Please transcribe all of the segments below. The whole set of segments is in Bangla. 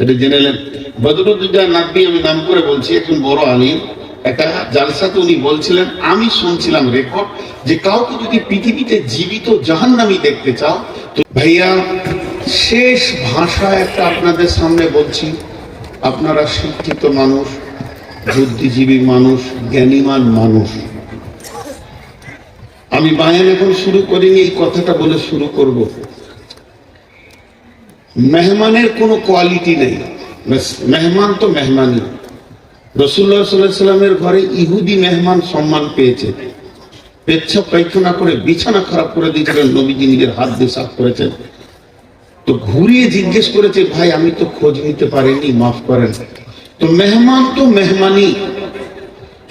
এটা জেনে নেন। বদরুদ্দোজা নাকবি আমি নাম করে বলছি, একজন বড় আলিম, একটা জালসাতে উনি বলছিলেন, আমি শুনছিলাম রেকর্ড, যে কাউকে যদি পৃথিবীতে জীবিত জাহান্নামী দেখতে চাও তো ভাইয়া শেষ ভাষা একটা আপনাদের সামনে বলছি, আপনারা শিক্ষিত মানুষ, বুদ্ধিজীবী মানুষ, জ্ঞানীমান মানুষ, আমি বায়ান এখন শুরু করিনি, এই কথাটা বলে শুরু করব। মেহমানের কোনো কোয়ালিটি নেই, মেহমান তো মেহমানই। রাসূলুল্লাহ সাল্লাল্লাহু আলাইহি ওয়াসাল্লামের ঘরে ইহুদি মেহমান সম্মান পেয়েছে, পেচ্ছাপ পায়খানা করে বিছানা খারাপ করে দিয়েছিলেন, নবীজি নিজের হাত দিয়ে সাফ করেছেন। তো ঘুরিয়ে জিজ্ঞেস করেছে, ভাই আমি তো খোঁজ নিতে পারিনি, মাফ করেন। তো মেহমান তো মেহমানই,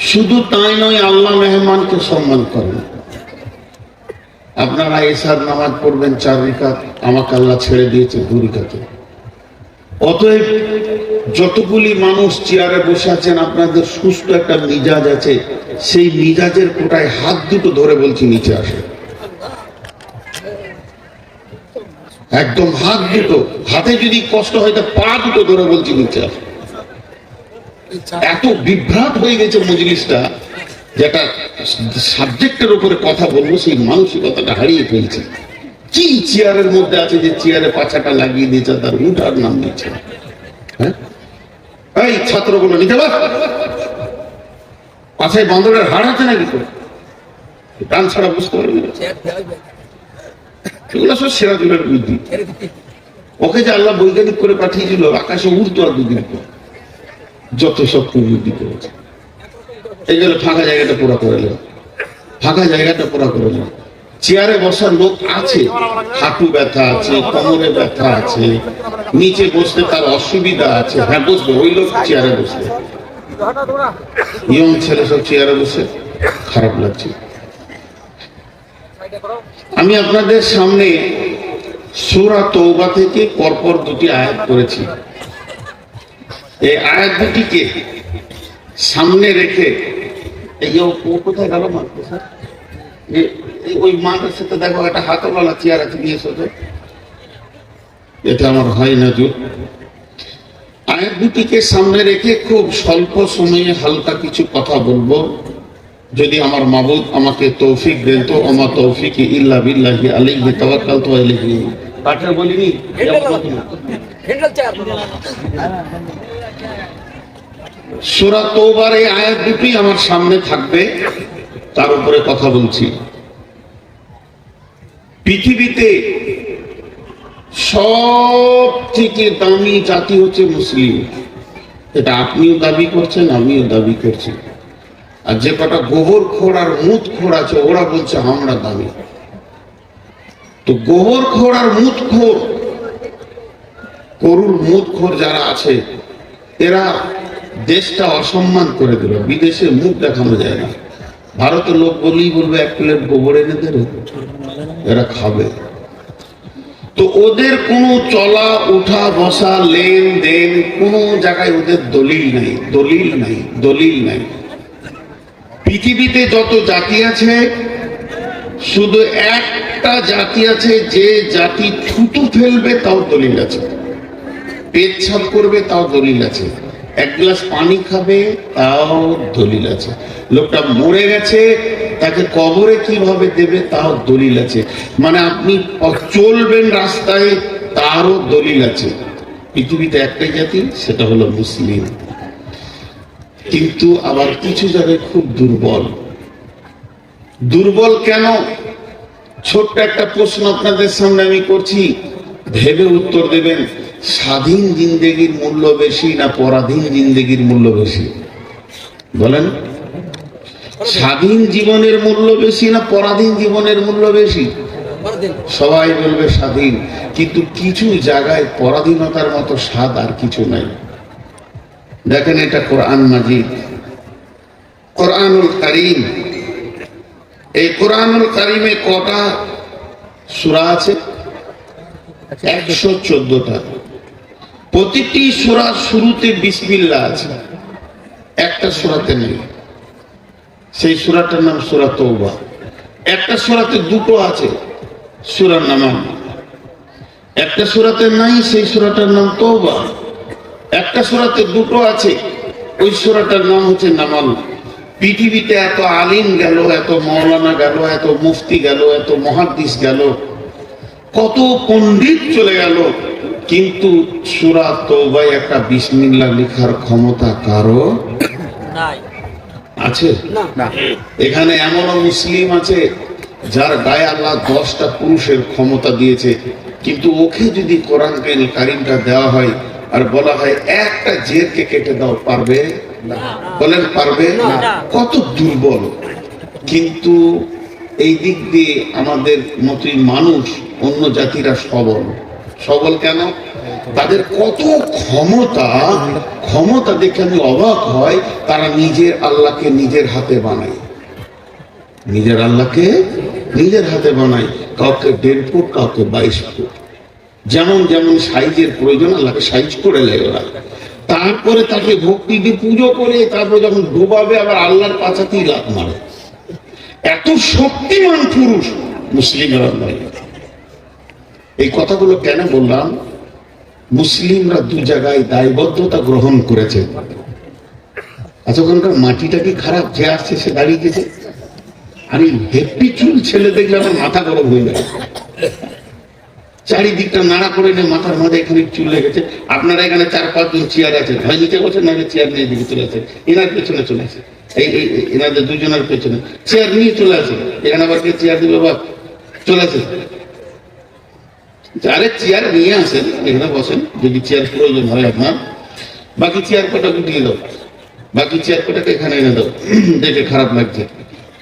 শুধু তাই নয়, আল্লাহ মেহমানকে সম্মান করেন। আপনারা এশার নামাজ পড়বেন 4 রাকাত, আমাকে আল্লাহ ছেড়ে দিয়েছে 2 রাকাতে। অতএব যতগুলি মানুষ চেয়ারে বসে আছেন, আপনাদের সুস্থ একটা মিজাজ আছে, সেই মিজাজের কোটায় হাত দুটো ধরে বলছি নিচে আসে, একদম হাত দুটো, হাতে যদি কষ্ট হয় তো পা দুটো ধরে বলছি নিচে আসে। এত বিভ্রাট হয়ে গেছে মজলিসটা, যেটা সাবজেক্টের উপরে কথা বলবো সেই মানসিকতাটা হারিয়ে ফেলছে। কি চেয়ারের মধ্যে আছে যে চেয়ারে পাছাটা লাগিয়ে দিয়েছে, তার উঠার নাম দিচ্ছে। হ্যাঁ, এই ছাত্রগুলো নিতে পার, পাছায় বান্দরের হাড় আছে নাকি, টান ছাড়া বুঝতে পারবি না। এগুলো সব সিরাজুলের বুদ্ধি। ওকে যে আল্লাহ বৈজ্ঞানিক করে পাঠিয়েছিল, আকাশে উড়তো আর 2 দিন পর, যত সব বুদ্ধি করেছে। এই গেল ফাঁকা জায়গাটা পুরা করে নেন, ফাঁকা জায়গাটা পুরা করে নেন। চেয়ারে বসার লোক আছে, হাঁটু ব্যথা আছে, কোমরে ব্যথা আছে, নিচে বসতে তার অসুবিধা আছে, হ্যাঁ বসবে, ওই লোক চেয়ারে বসবে। ইয়ং ছেলে সব চেয়ারে বসে, খারাপ লাগছে। আমি আপনাদের সামনে সূরা তওবা থেকে পরপর 2টি আয়াত করেছি। এই আয়াত দুটিকে সামনে রেখে, এই যে কোথায় গেল মাদ্রাসা, ওই মাদ্রাসাতে দেখো একটা হাতওয়ালা চেয়ার আছে, নিয়ে এসো তো, এটা আমার হয় না। যুগ আয়াত দুটিকে সামনে রেখে খুব স্বল্প সময়ে হালকা কিছু কথা বলবো, যদি আমার মাবুদ আমাকে তৌফিক দেন তো। ওমা তৌফিকি ইল্লা বিল্লাহি আলাইহি তাওয়াক্কালতু ওয়া ইলাইহি। পাঠে বলিনি সূরা তওবার এই আয়াত দুটি আমার সামনে থাকবে, তার উপরে কথা বলছি। পৃথিবীতে সব থেকে দামি জাতি হচ্ছে মুসলিম, এটা আপনিও দাবি করছেন, আমিও দাবি করছি। আর যে কটা গোবর খোর আর মুত খোর আছে, ওরা বলছে আমরা দামি। তো গোবর খোর আর মুত খোর, গরুর মুত খোর যারা আছে, এরা দেশটা অসম্মান করে দিল। বিদেশে মুখ দেখানো যায় না, ভারতের লোক বলেই বলবে 1 প্লেট গোবর এনে দেবে, এরা খাবে। তো ওদের কোনো চলা উঠা বসা লেনদেন কোনো জায়গায় ওদের দলিল নাই, দলিল নাই, দলিল নাই। পৃথিবীতে যত জাতি আছে, শুধু একটা জাতি আছে, যে জাতি থুতু ফেলবে তাও দলিল আছে, পেচ্ছাপ করবে তাও দলিল আছে, 1 গ্লাস পানি খাবে তাও দলিল আছে, লোকটা মরে গেছে তাকে কবরে কিভাবে দেবে তাও দলিল আছে, মানে আপনি চলবেন রাস্তায় তারও দলিল আছে। পৃথিবীতে একটাই জাতি, সেটা হলো মুসলিম। কিন্তু আবার কিছু জায়গায় খুব দুর্বল। দুর্বল কেন? ছোট্ট একটা প্রশ্ন আপনাদের সামনে আমি করছি, ভেবে উত্তর দেবেন। স্বাধীন জিন্দেগির মূল্য বেশি না পরাধীন জিন্দেগির মূল্য বেশি? বলেন, স্বাধীন জীবনের মূল্য বেশি না পরাধীন জীবনের মূল্য বেশি? সবাই বলবে স্বাধীন, কিন্তু কিছু জায়গায় পরাধীনতার মতো স্বাদ আর কিছু নাই। দেখেন, এটা কোরআন মাজিদ, কোরআনুল কারীম। এই কোরআনুল কারীমে কটা সূরা আছে? 114টা। প্রতিটি সূরার শুরুতে বিসমিল্লাহ আছে, একটা সূরাতে নেই। সেই সূরাটার নাম সূরা তওবা। একটা সূরাতে 2টো আছে, সূরা নাম। একটা সূরাতে নাই, সেই সূরাটার নাম তওবা। একটা সূরাতে দুটো আছে, ওই সূরাটার নাম হচ্ছে নামাল। পৃথিবীতে এত আলিম গেল, এত মাওলানা গেল, এত মুফতি গেল, এত মুহাদ্দিস গেল, কত পণ্ডিত চলে গেল, কিন্তু সূরা তওবায় একটা বিসমিল্লাহ লেখার ক্ষমতা কারো নাই। আছে না? এখানে এমনও মুসলিম আছে যার গায়ে আল্লাহ 10টা পুরুষের ক্ষমতা দিয়েছে, কিন্তু ওকে যদি কোরআন কারীমটা দেওয়া হয় আর বলা হয় একটা জেরকে কেটে দাও, পারবে? বলেন পারবে? কত দুর্বল। কিন্তু এই দিক দিয়ে আমাদের মতোই মানুষ, অন্য জাতিরা সবল। সবল কেন? তাদের কত ক্ষমতা, ক্ষমতা দেখে আমি অবাক হয়। তারা নিজের আল্লাহকে নিজের হাতে বানায়, নিজের আল্লাহকে নিজের হাতে বানায়। কাউকে 1.5 ফুট, কাউকে 22 ফুট, যেমন যেমন সাইজের প্রয়োজন আল্লাহকে সাইজ করে নেয় ওরা। তারপরে তাকে ভক্তি দিয়ে পুজো করে, তারপরে যখন ডুবাবে আবার আল্লাহর পাছাতেই লাত মারে। এত শক্তিমান পুরুষ মুসলিমরা নয়। এই কথাগুলো কেন বললাম? মুসলিমরা 2 জায়গায় দায়বদ্ধতা গ্রহণ করেছে। আচ্ছা, ওখানকার মাটিটা কি খারাপ? যে আসছে সে দাঁড়িয়ে গেছে, আর এই হেপি চুল ছেলে দেখলে আমার মাথা গরম হয়ে যায়। চারিদিকটা নাড়া করে নিয়ে মাথার মাঝে এখানে চুল লেগেছে। আপনারা এখানে 4-5 জন চেয়ার আছে, হয় নিচে বসে, না চেয়ার নিয়ে দিকে চলে আসে, এনার পেছনে চলে আসে, এই এনাদের 2 জনের পেছনে চেয়ার নিয়ে চলে আসে। এখানে আবার কে চেয়ার দিবে? বা চলে আসে, আরে চেয়ার নিয়ে আসেন, এখানে বসেন যদি চেয়ার প্রয়োজন হয় আপনার। বাকি চেয়ার কটাকে দিয়ে দাও, বাকি চেয়ার কটাকে এখানে এনে দাও। দেখে খারাপ লাগছে।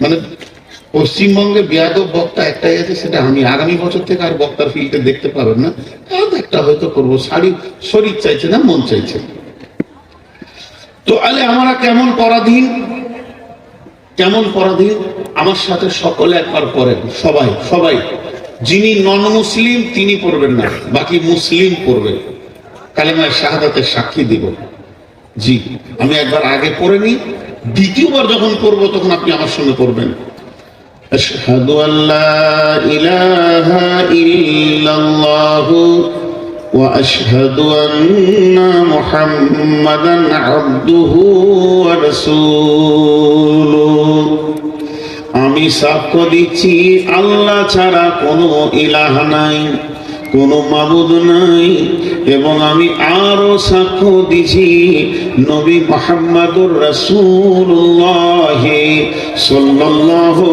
মানে পশ্চিমবঙ্গে বেয়াদব বক্তা একটাই আছে, সেটা আমি। আগামী বছর থেকে আর বক্তার ফিল্ডে দেখতে পাবেন না। একটা হয়তো করবো, শরীর চাইছে না, মন চাইছে। তো আলে আমরা কেমন পরাধীন, কেমন পরাধীন? আমার সাথে সকলে একবার পড়েন, সবাই সবাই। যিনি নন মুসলিম তিনি পড়বেন না, বাকি মুসলিম পড়বেন। কালেমায়ে শাহাদাতের সাক্ষী দিব। জি, আমি একবার আগে পড়ে নিই, দ্বিতীয়বার যখন পড়বো তখন আপনি আমার সঙ্গে পড়বেন। আশহাদু আল্লা ইলাহা ইল্লাল্লাহু ওয়া আশহাদু আন্না মুহাম্মাদান আবদুহু ওয়া রাসূলুহু। আমি সাক্ষ্য দিচ্ছি আল্লাহ ছাড়া কোনো ইলাহ নাই, কোনো মাবুদ নাই, এবং আমি আরো সাক্ষ্য দিচ্ছি নবী মুহাম্মদুর রাসূলুল্লাহ সাল্লাল্লাহু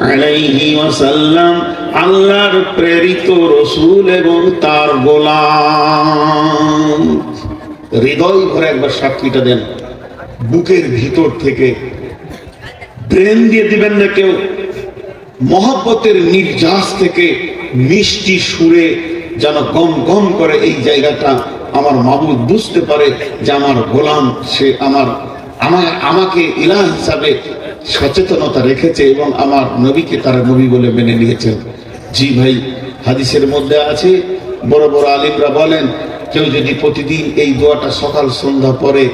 আলাইহি ওয়াসাল্লাম আল্লাহর প্রেরিত রাসূল এবং তার গোলাম। হৃদয় ভরে একবার সাক্ষীটা দেন, বুকের ভিতর থেকে। ব্রেন দিয়ে দিবেন না কেউ, মহব্বতের নির্যাস থেকে মিষ্টি সুরে যেন গম গম করে এই জায়গাটা আমার মাবুদ বুঝতে পারে যে আমার গোলাম, সে আমাকে ইলাহ হিসাবে সচেতনতা রেখেছে এবং আমার নবীকে তারা নবী বলে মেনে নিয়েছেন। জি ভাই, হাদিসের মধ্যে আছে, বড় বড় আলিমরা বলেন, কেউ যদি প্রতিদিন এই দোয়াটা সকাল সন্ধ্যা পড়ে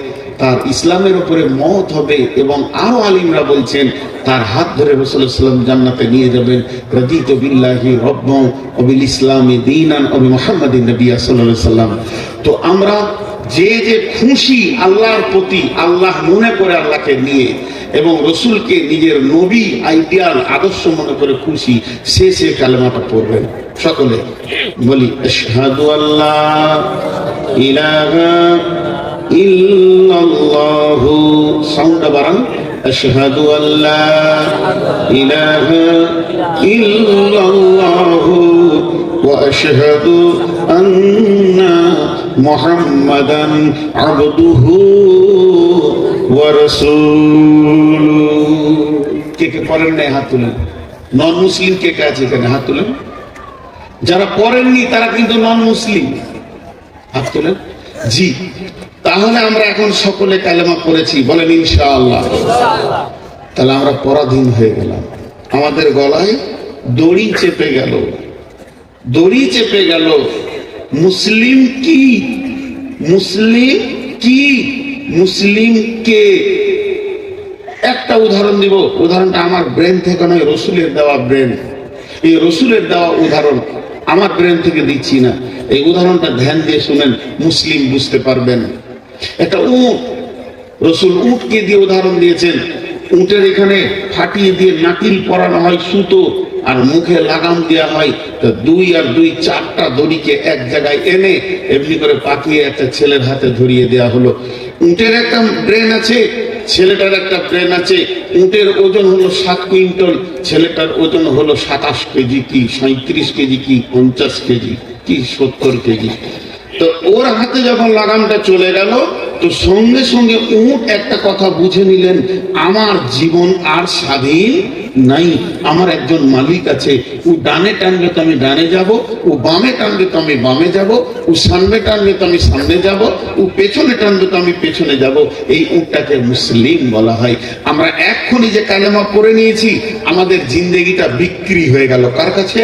তার ইসলামের উপরে মওত হবে, এবং আরো আলিমরা বলছেন তার হাত ধরে রাসূলুল্লাহ সাল্লাল্লাহু আলাইহি ওয়াসাল্লাম জান্নাতে নিয়ে যাবেন। রাদিতু বিল্লাহি রাব্বান ওয়া বিল ইসলামি দীনান ওয়া বিমুহাম্মাদিন নাবিয়্যা সাল্লাল্লাহু আলাইহি ওয়াসাল্লাম। তো আমরা যে যে খুশি আল্লাহর প্রতি, আল্লাহ মনে করে আল্লাহকে নিয়ে, এবং রসুলকে নিজের নবী আইডিয়াল আদর্শ মনে করে খুশি, সে কালেমাটা পড়বেন। সকলে বলি আশহাদু আল্লা ইলাহা ইল্লাল্লাহু, সাউন্ডটা বাড়ান। আশহাদু আল্লা ইলাহা ইল্লাল্লাহু ওয়া আশহাদু আন্না মুহাম্মাদান আবদুহু ওয়া রাসূলুহু। কে কে পড়েন না হাত তুলেন? নন মুসলিম কে কে আছে এখানে? হাত তুলেন। যারা পড়েননি তারা কিন্তু নন মুসলিম, হাত তুলেন। জি, তাহলে আমরা এখন সকলে কালেমা পড়েছি, বলেন ইনশাআল্লাহ। তাহলে আমরা পরাধীন হয়ে গেলাম, আমাদের গলায় দড়ি চেপে গেল, দড়ি চেপে গেল। মুসলিম কি? মুসলিম কি? মুসলিম কে? একটা উদাহরণ দিব, উদাহরণটা আমার ব্রেন থেকে নয়, রসুলের দেওয়া ব্রেন। এই রসুলের দেওয়া উদাহরণ, আমার ব্রেন থেকে দিচ্ছি না। এই উদাহরণটা ধ্যান দিয়ে শুনেন, মুসলিম বুঝতে পারবেন। একটা উট, রসুল উটকে দিয়ে উদাহরণ দিয়েছেন। উটের এখানে ফাটিয়ে দিয়ে নাকিল পরানো হয় সুতো, আর মুখে লাগাম দেওয়া হয়। তো 2 আর 2 4টা দড়িকে এক জায়গায় এনে এমনি করে পাকিয়ে একটা ছেলের হাতে ধরিয়ে দেওয়া হলো। উটের একটা ব্রেন আছে, ছেলেটার একটা ব্রেন আছে। উটের ওজন হলো 7 কুইন্টাল, ছেলেটার ওজন হলো 27 কেজি কি 37 কেজি কি 50 কেজি কি 70 কেজি। তো ওর হাতে যখন লাগামটা চলে গেল, তো সঙ্গে সঙ্গে উট একটা কথা বুঝে নিলেন, আমার জীবন আর স্বাধীন নাই, আমার একজন মালিক আছে। ও ডানে টানবে তো আমি ডানে যাব, ও বামে টানবে তো আমি বামে যাব, ও সামনে টানবে তো আমি সামনে যাব, ও পেছনে টানবে তো আমি পেছনে যাব। এই উটটাকে মুসলিম বলা হয়। আমরা এক্ষুনি যে কালেমা পড়ে নিয়েছি, আমাদের জিন্দেগিটা বিক্রি হয়ে গেল কার কাছে?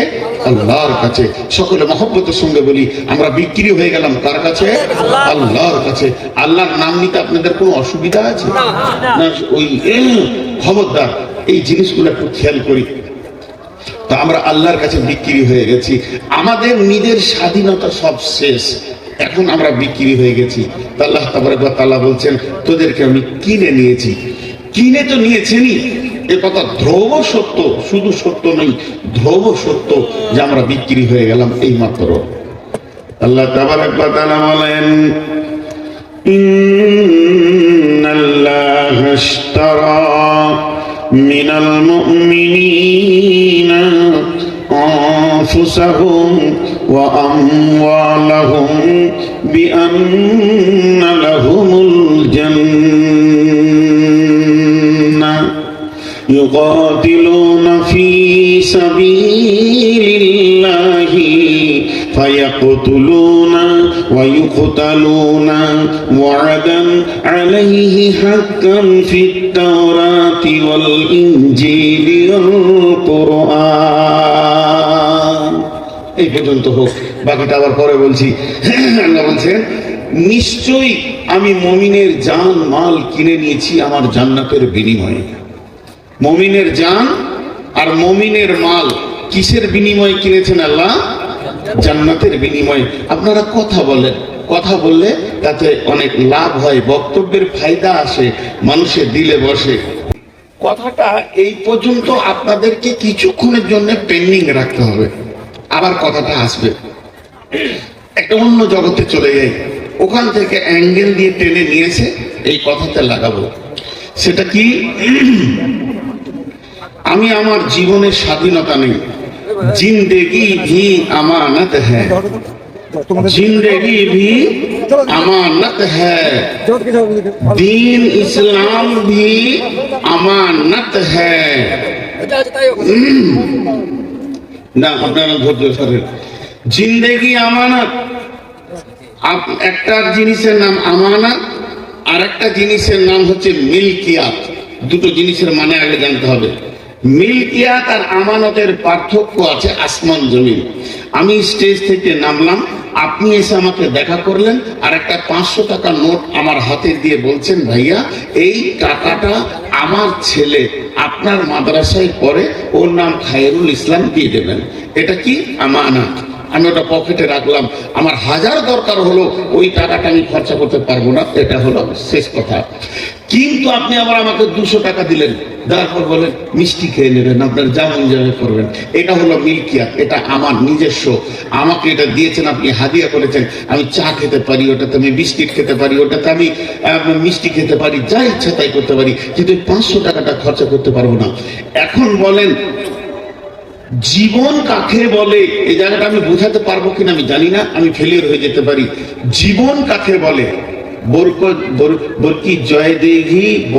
আল্লাহর কাছে। সকলে মহব্বতের সঙ্গে বলি, আমরা বিক্রি হয়ে গেলাম কার কাছে? আল্লাহর কাছে। আল্লাহর নাম নিতে আপনাদের কোনো অসুবিধা আছে না? ওই খবরদার এই জিনিসগুলো একটু খেয়াল করি। তো আমরা আল্লাহর কাছে বিক্রি হয়ে গেছি, আমাদের নিজের স্বাধীনতা সব শেষ, এখন আমরা বিক্রি হয়ে গেছি। আল্লাহ তাবারক ওয়া তাআলা বলছেন, তোদেরকে আমি কিনে নিয়েছি। কিনে তো নিয়েছেনই, এ কথা ধ্রুব সত্য, শুধু সত্য নয়, ধ্রুব সত্য যে আমরা বিক্রি হয়ে গেলাম এই মাত্র। আল্লাহ তাবারক ওয়া তাআলা বলেন, ইন্নাল্লাহা ইশতারা মিনাল মুমিনিনা আনফুসাহুম ওয়া আমওয়ালাহুম বিআন্না লাহুমুল জান্নাহ يقاتلون في سبيل الله فيقتلون ويقتلون وعدا عليه حقا في التوراة والإنجيل والقرآن। এই পর্যন্ত হোক, বাকিটা আবার পরে বলছি। আল্লাহ বলছেন, নিশ্চয়ই আমি মুমিনের জান মাল কিনে নিয়েছি আমার জান্নাতের বিনিময়ে। মুমিনের জান আর মুমিনের মাল কিসের বিনিময়ে কিনেছেন আল্লাহ? জান্নাতের বিনিময়ে। আপনারা কথা বলেন, কথা বললে তাতে অনেক লাভ হয়, বক্তব্যের ফায়দা আসে, মানুষের দিলে বসে। কথাটা এই পর্যন্ত আপনাদেরকে কিছুক্ষণের জন্য পেন্ডিং রাখতে হবে, আবার কথাটা আসবে। একটা অন্য জগতে চলে যাই, ওখান থেকে অ্যাঙ্গেল দিয়ে টেনে নিয়েছে এই কথাতে লাগাবো। সেটা কি? আমি আমার জীবনের স্বাধীনতা নেই, जिंदगी भी अमानत है, जिंदगी भी अमानत है, दीन इस्लाम भी अमानत है। না আপনারা ধৈর্য ধরেন। জিন্দেগি আমানত, একটা জিনিসের নাম আমানত, আর একটা জিনিসের নাম হচ্ছে মিলকিয়াত। দুটো জিনিসের মানে আগে জানতে হবে। মিলকিয়াত আর আমানতের পার্থক্য আছে আসমান জমিন। আমি স্টেজ থেকে নামলাম, আপনি এসে আমাকে দেখা করলেন, আর একটা 500 টাকা নোট আমার হাতে দিয়ে বলছেন, ভাইয়া এই টাকাটা আমার ছেলে আপনার মাদ্রাসায় পড়ে, ওর নাম খায়রুল ইসলাম, দিয়ে দেবেন। এটা কি? আমানত। আমি ওটা পকেটে রাখলাম, আমার 1000 দরকার হলো, ওই টাকাটা আমি খরচা করতে পারবো না, এটা হলো শেষ কথা। কিন্তু আপনি আবার আমাকে 200 টাকা দিলেন, তারপর বলেন মিষ্টি খেয়ে নেবেন, আপনার যেমন যেমন করবেন। এটা হলো মিলকিয়াত, এটা আমার নিজস্ব। আমাকে এটা দিয়েছেন, আপনি হাদিয়া করেছেন। আমি চা খেতে পারি, ওটাতে আমি বিস্কিট খেতে পারি, ওটাতে আমি মিষ্টি খেতে পারি, যা ইচ্ছা তাই করতে পারি, কিন্তু 500 টাকাটা খরচা করতে পারবো না। এখন বলেন জীবন কাকে বলে? এই জায়গাটা আমি বোঝাতে পারবো কিনা আমি জানি না, আমি ফেলিয়ার হয়ে যেতে পারি। জীবন কাকে বলে? বরকি জয় দেঘি ব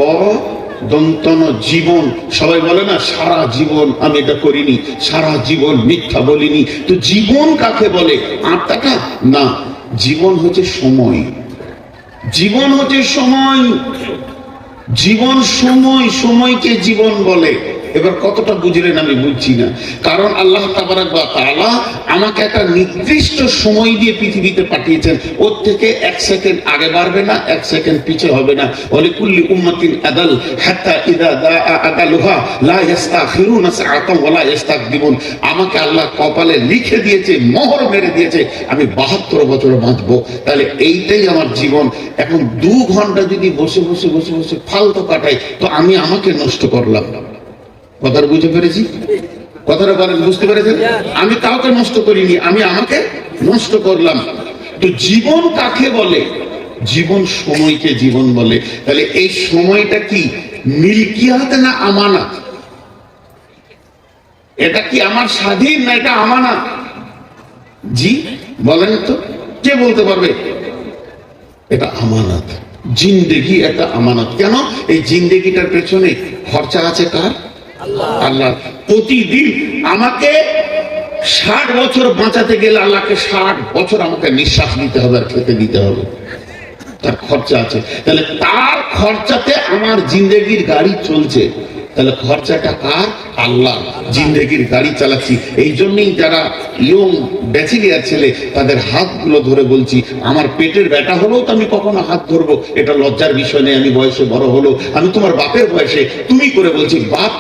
দন্তন জীবন। সবাই বলে না সারা জীবন আমি এটা করিনি, সারা জীবন মিথ্যা বলিনি। তো জীবন কাকে বলে? আত্মাটা না, জীবন হচ্ছে সময়। জীবন হচ্ছে সময়, জীবন সময়, সময়কে জীবন বলে। এবার কতটা বুঝলেন আমি বুঝছি না। কারণ আল্লাহ তাবারাক ওয়া তাআলা আমাকে একটা নির্দিষ্ট সময় দিয়ে পৃথিবীতে পাঠিয়েছেন, ওর থেকে 1 সেকেন্ড আগে বাড়বে না, 1 সেকেন্ড পিছে হবে না। ওয়ালিকুল্লি উম্মাতিন আদাল হাত্তা ইযা দাআ আদালুহা লা ইস্তাখিরুনা সাআতান ওয়া লা ইস্তাকদিমুন। আমাকে আল্লাহ কপালে লিখে দিয়েছে, মোহর মেরে দিয়েছে, আমি 72 বছর বাঁচবো। তাহলে এইটাই আমার জীবন। এখন 2 ঘন্টা যদি বসে বসে বসে বসে ফালতু কাটাই, তো আমি আমাকে নষ্ট করলাম। কথাটা বুঝতে পেরেছি? কথাটা বলেন, বুঝতে পেরেছেন? আমি কাউকে নষ্ট করিনি, আমি আমাকে নষ্ট করলাম। তো জীবন কাকে বলে? জীবন সময়কে জীবন বলে। তাহলে এই সময়টা কি মিলকিয়াত না আমানত? এটা কি আমার স্বাধীন না এটা আমানত? জি বলেন তো, কে বলতে পারবে? এটা আমানত। জিন্দেগি একটা আমানত। কেন? এই জিন্দেগিটার পেছনে খরচা আছে কার? আল্লাহ। প্রতিদিন আমাকে 60 বছর বাঁচাতে গেলে আল্লাহকে 60 বছর আমাকে নিঃশ্বাস দিতে হবে আর খেতে দিতে হবে, তার খরচা আছে। তাহলে তার খরচাতে আমার জিন্দেগির গাড়ি চলছে। তাহলে খরচাটা কার? আল্লাহ। জিন্দেগির গাড়ি চালাচ্ছি। এই জন্যই যারা ইয়ং ব্যাচেলিয়ার ছেলে, তাদের হাতগুলো ধরে বলছি, আমার পেটের ব্যথা হলেও তো আমি কখনো হাত ধরবো, এটা লজ্জার বিষয় নেই। আমি বয়সে বড় হলো, আমি তোমার বাপের বয়সে তুমি করে বলছি, বাপ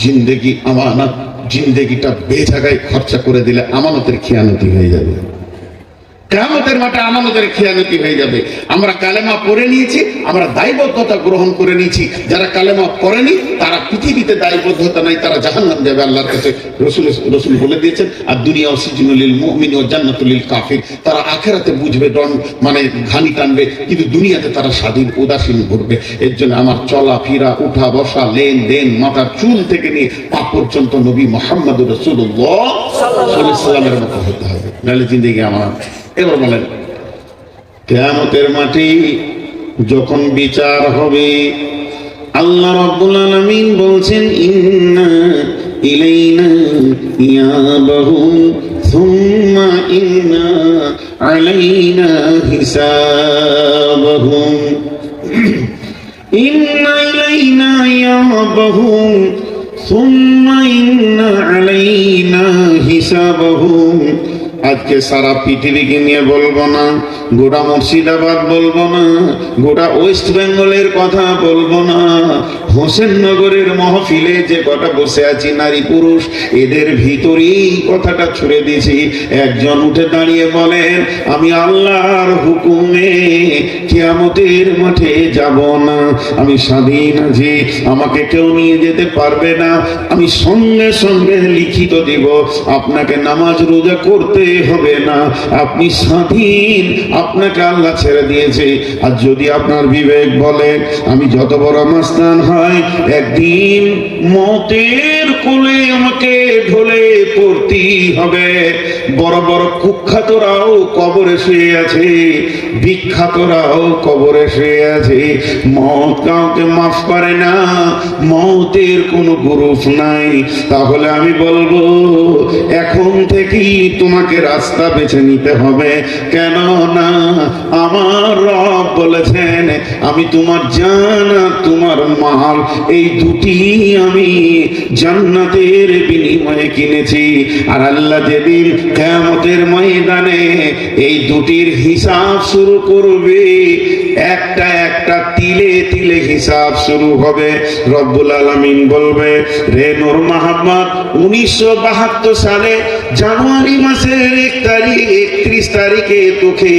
জিন্দেগি আমানত, জিন্দেগিটা বেজায়গায় খরচা করে দিলে আমানতের খেয়ানতি হয়ে যাবে। কিয়ামতের মাঠে আমানতের খেয়ানতি হয়ে যাবে। আমরা কালেমা পড়ে নিয়েছি, আমরা দায়বদ্ধতা গ্রহণ করে নিয়েছি। যারা কালেমা পড়েনি তারা পৃথিবীতে দায়বদ্ধতা নাই, তারা জাহান্নাম যাবে আল্লাহর কাছে। রসুল বলে দিয়েছেন, আর দুনিয়া সিজনুল লিল মুমিন ওয়া জান্নাতুল লিল কাফির। তারা আখিরাতে বুঝবে, মানে ঘানি টানবে, কিন্তু দুনিয়াতে তারা স্বাধীন উদাসীন ঘুরবে। এর জন্য আমার চলা ফিরা, উঠা বসা, লেনদেন, মাথার চুল থেকে নিয়ে পা পর্যন্ত নবী মুহাম্মদুর রাসূলুল্লাহ সাল্লাল্লাহু আলাইহি ওয়াসাল্লামের মতো হতে হবে, নাহলে জিন্দেগি আমার। এবার বলেন, কিয়ামতের মাঠে যখন বিচার হবে, আল্লাহ রাব্বুল আলামিন বলছেন, ইন্না ইলাইনা ইয়াবাহুম সুম্মা ইন্না আলাইনা হিসাবাহুম। ইন্না ইলাইনা ইয়াবাহুম সুম্মা ইন্না আলাইনা হিসাবাহুম। আজকে সারা পৃথিবীকে নিয়ে বলবো না, গোটা মুর্শিদাবাদ বলবো না, গোটা ওয়েস্ট বেঙ্গলের কথা বলবো না, হোসেননগরের মহফিলে যে কটা বসে আছি নারী পুরুষ, এদের ভিতরেই কথাটা ছুড়ে দিয়েছি। একজন উঠে দাঁড়িয়ে বলেন, আমি আল্লাহর হুকুমে কিয়ামতের মাঠে যাব না, আমি স্বাধীন আছি, আমাকে কেউ নিয়ে যেতে পারবে না, আমি সঙ্গে সঙ্গে লিখিত দিব, আপনাকে নামাজ রোজা করতে হবে না, আপনি স্বাধীন, আপনাকে আল্লাহ ছেড়ে দিয়েছে। আর যদি আপনার বিবেক বলে আমি যত বড় মাস্তান হয়, একদিন মতের কোলে আমাকে ঢলে পড়তেই হবে। বড় বড় কুখ্যাতরাও কবরে শুয়ে আছে, বিখ্যাতরাও কবরে শুয়ে আছে। মত কাউকে মাফ করে না, মতের কোনো গ্রুপ নাই। তাহলে আমি বলবো, এখন থেকেই তোমাকে রাস্তা বেছে নিতে হবে। কেন না আমার রব বলেছেন, আমি তোমার জান আর তোমার মাল, এই দুটি আমি জান্নাতের বিনিময়ে কিনেছি। আর আল্লাহ যেদিন কিয়ামতের ময়দানে এই দুটির হিসাব শুরু করবে, একটা একটা তিলে তিলে হিসাব শুরু হবে। রব্বুল আলামিন বলবে, রে নূর মোহাম্মদ, 1972 সালে জানুয়ারি মাসের 31 তারিখে তোকে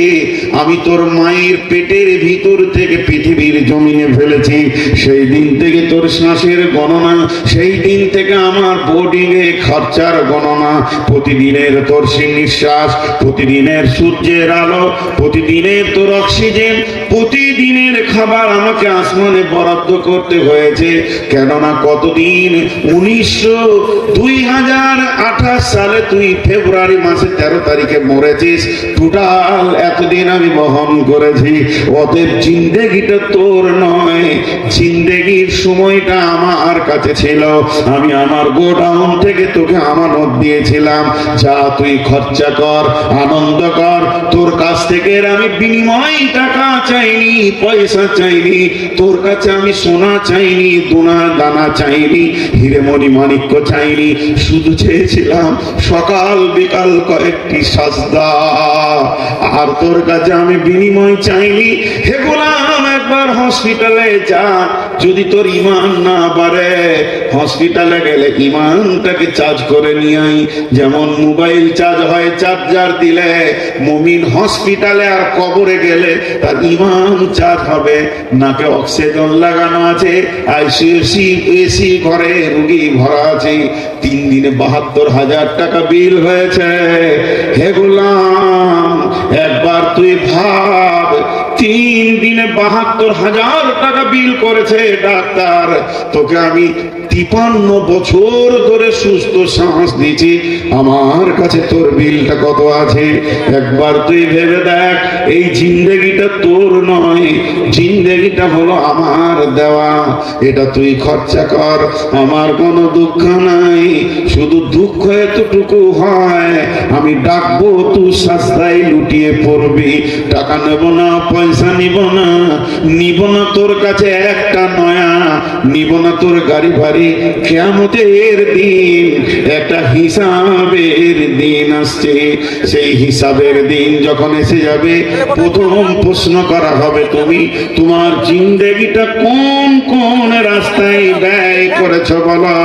আমি তোর মায়ের পেটের ভিতর থেকে পৃথিবীর জমিনে ফেলেছি। সেই দিন থেকে তোর শ্বাসের গণনা, সেই দিন থেকে আমার বোর্ডিং এ খরচার গণনা, প্রতিদিনের তোর নিঃশ্বাস, প্রতিদিনের সূর্যের আলো, প্রতিদিনের তোর অক্সিজেন, প্রতিদিনের খাবার আমাকে আসমানে বরাদ্দ করতে হয়েছে। কেননা কতদিন, 2028 সালে তুই ফেব্রুয়ারি মাসে 13 তারিখে মরেছিস। টোটাল এতদিন আমি বহন করেছি। অতএব জিন্দেগিটা তোর নয়, জিন্দেগির সময়টা আমার কাছে ছিল। আমি আমার গোডাউন থেকে তোকে আমানত দিয়েছিলাম, যা তুই খরচা কর, আনন্দ কর। তোর কাছ থেকে আমি বিনিময় টাকা চাইনি, পয়সা চাইনি, তোর কাছে আমি সোনা চাইনি, দুনা দানা চাইনি, হিরে মণি মাণিক্য চাইনি। শুধু চেয়েছিলাম সকাল বিকাল কয়েকটি সাজদা, আর তোর কাছে আমি বিনিময় চাইনি। হে গোলাম, একবার হসপিটালে যা, যদি তোর ঈমান না বাড়ে, হসপিটালে গেলে ঈমানটাকে চার্জ করে নিয়ে আই। যেমন মোবাইল চার্জ হয় চার্জার দিলে, মুমিন হসপিটালে আর কবরে গেলে তার ঈমান চার্জ হবে। নাকে অক্সিজেন লাগানো আছে, আইসিইউ এসি ঘরে রোগী ভরা আছে, 3 দিনে 72,000 টাকা বিল হয়েছে। হে গোলাম, একবার তুই ভাব, 3 দিনে 72,000 টাকা বিল করেছে ডাক্তার। তোকে আমি 53 বছর ধরে সুস্থ শ্বাস দিচ্ছি, আমার কাছে তোর বিলটা কত আছে? একবার তুই ভেবে দেখ। এই জিন্দেগিটা তোর নয়, জিন্দেগিটা হলো আমার দেওয়া, এটা তুই খরচা কর। আমার কোনো দুঃখ নাই, শুধু দুঃখ এতটুকু হয়, আমি ডাকবো তুই সাজদায় লুটিয়ে পড়বি। টাকা নেব না, পয়সা নিব না, নিব না তোর কাছে একটা নয়া, নিব না তোর গাড়ি ভাড়ি। কিয়ামতের দিন একটা হিসাবের দিন আসছে, সেই হিসাবের দিন যখন এসে যাবে, প্রথম প্রশ্ন করা হবে, তুমি তোমার জিন্দেগিটা কোন কোন রাস্তায় ব্যয় করেছ বলো।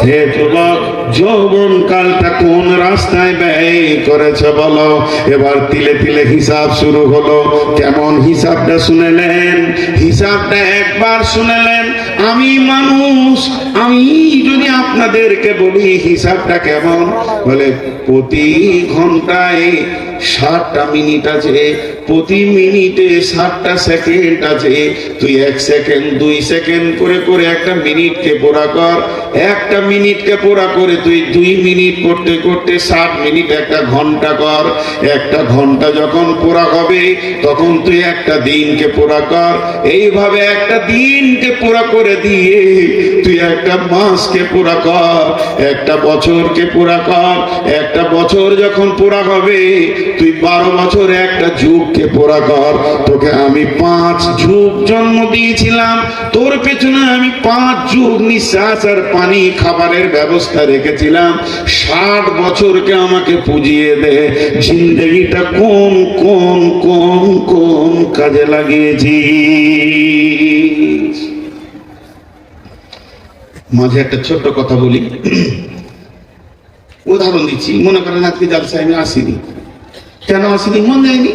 হে যুবক, যৌবন কালটা কোন রাস্তায় ব্যয় করেছ বলো। এবার তিলে তিলে হিসাব শুরু হলো। কেমন হিসাবটা শুনেলেন? হিসাবটা একবার শুনেলেন। আমি মানুষ, আমি যদি আপনাদেরকে বলি হিসাবটা কেমন, বলে প্রতি ঘন্টায় 60টা মিনিট আছে, প্রতি মিনিটে 60টা সেকেন্ড আছে। তুই 1 সেকেন্ড 2 সেকেন্ড করে করে একটা মিনিটকে পুরা কর। একটা মিনিটকে পুরা করে তুই 2 মিনিট করতে করতে 60 মিনিট একটা ঘন্টা কর। একটা ঘন্টা যখন পুরা হবে, তখন তুই একটা দিনকে পুরা কর। এইভাবে একটা দিনকে পুরা করে দিয়ে তুই একটা মাসকে পুরা কর, একটা বছরকে পুরা কর। একটা বছর যখন পুরা হবে, তুই 12 বছর একটা যুগকে পুরা কর। তোকে আমি 5 যুগ জন্ম দিয়েছিলাম, তোর পেছনে আমি 5 যুগ নিঃশ্বাস আর পানি খাবারের ব্যবস্থা রেখেছিলাম। 60 বছরকে আমাকে পুজিয়ে দে। জিন্দেগিটা কোন কোন কোন কোন কাজে লাগিয়েছি। মাঝে একটা ছোট্ট কথা বলি, উদাহরণ দিচ্ছি। মনে করেন আজকে জালসায় আমি আসিনি, কেন আসিনি? মন যায়নি,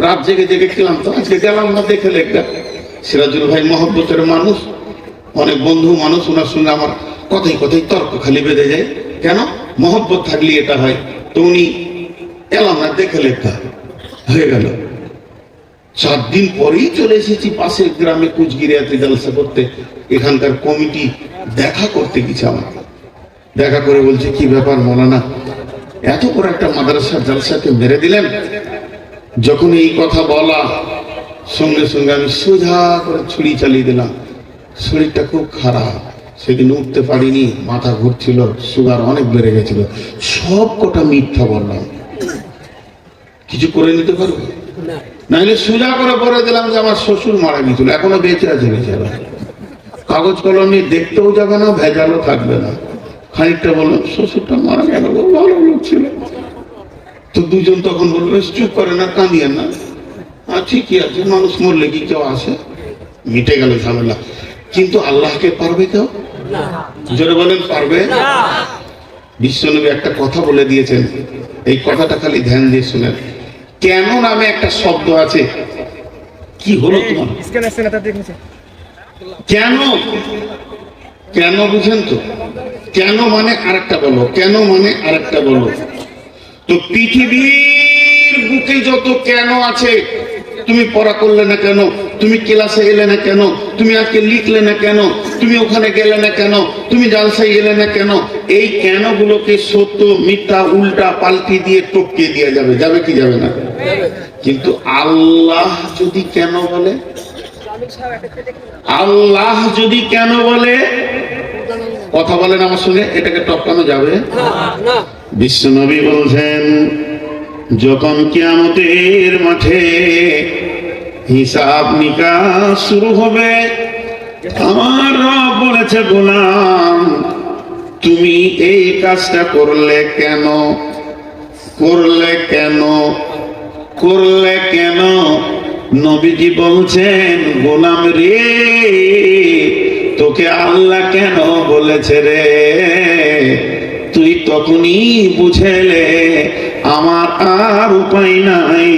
রাত জেগে জেগে খেলাম, তো আজকে গেলাম না। দেখে একটা সিরাজুল ভাই মহব্বতের মানুষ, অনেক বন্ধু মানুষ, ওনার সঙ্গে আমার কথাই কথাই তর্ক খালি বেঁধে যায়। কেন? মহব্বত থাকলে এটা হয়। তো উনি এলাম না, দেখে লেখা হয়ে গেল। 4 দিন পরেই চলে এসেছি পাশের গ্রামে কুচগিরিয়াতে জলসা করতে। এখানকার কমিটি দেখা করতে গেছে আমাকে, দেখা করে বলছে, কি ব্যাপার মৌলানা, এত বড় একটা মাদ্রাসার জলসাকে মেরে দিলেন। যখন এই কথা বলা, সঙ্গে সঙ্গে আমি সোজা করে ছুরি চালিয়ে দিলাম। শরীরটা খুব খারাপ, সেদিন উঠতে পারিনি, মাথা ঘুরছিল, সুগার অনেক বেড়ে গেছিল। সব কটা মিথ্যা বললাম। কিছু করে নিতে পারবো? নাহলে সোজা করে বলে দিলাম যে আমার শ্বশুর মারা গেছিল, এখনো বেঁচে আছে বেচারা, কাগজ কলম নিয়ে দেখতেও যাবে না, ভেজালও থাকবে না। খানিকটা বললাম শ্বশুরটা মারা গেল, ভালো লোক ছিল। তো দুজন তখন বললো, চুপ করে না, কাঁদিয়ে না, ঠিকই আছে, মানুষ মরলে কি কেউ আসে? মিটে গেল ঝামেলা। কিন্তু আল্লাহকে পারবে কেউ? জোরে বলেন, পারবে? বিশ্বনবী একটা কথা বলে দিয়েছেন, এই কথাটা খালি ধ্যান দিয়ে শুনেন। কেন নামে একটা শব্দ আছে। কি হলো তোমার? কেন? কেন বুঝেন তো? কেন মানে আরেকটা বলো, কেন মানে আরেকটা বলো। তো পৃথিবীর বুকে যত কেন আছে, তুমি পড়া করলে না কেন, তুমি ক্লাসে এলে না কেন, তুমি আজকে লিখলে না কেন, তুমি ওখানে গেলে না কেন, তুমি জালসায় এলে না কেন, এই কেন গুলোকে সত্য মিথ্যা উল্টা পাল্টি দিয়ে টপকে দেওয়া যাবে, যাবে কি যাবে না? কিন্তু আল্লাহ যদি কেন বলে, আল্লাহ যদি কেন বলে, কথা বলেন আমার সঙ্গে, এটাকে টপকানো যাবে? বিশ্বনবী বলছেন, যখন কিয়ামতের মাঠে হিসাব নিকাশ শুরু হবে, আমার রব বলেছে, গোলাম তুমি এই কাজটা করলে কেন, করলে কেন, করলে কেন? নবীজি বলছেন, গোলাম রে, তোকে আল্লাহ কেন বলেছে রে, তুই তখনই বুঝেলে আমার আর উপায় নাই,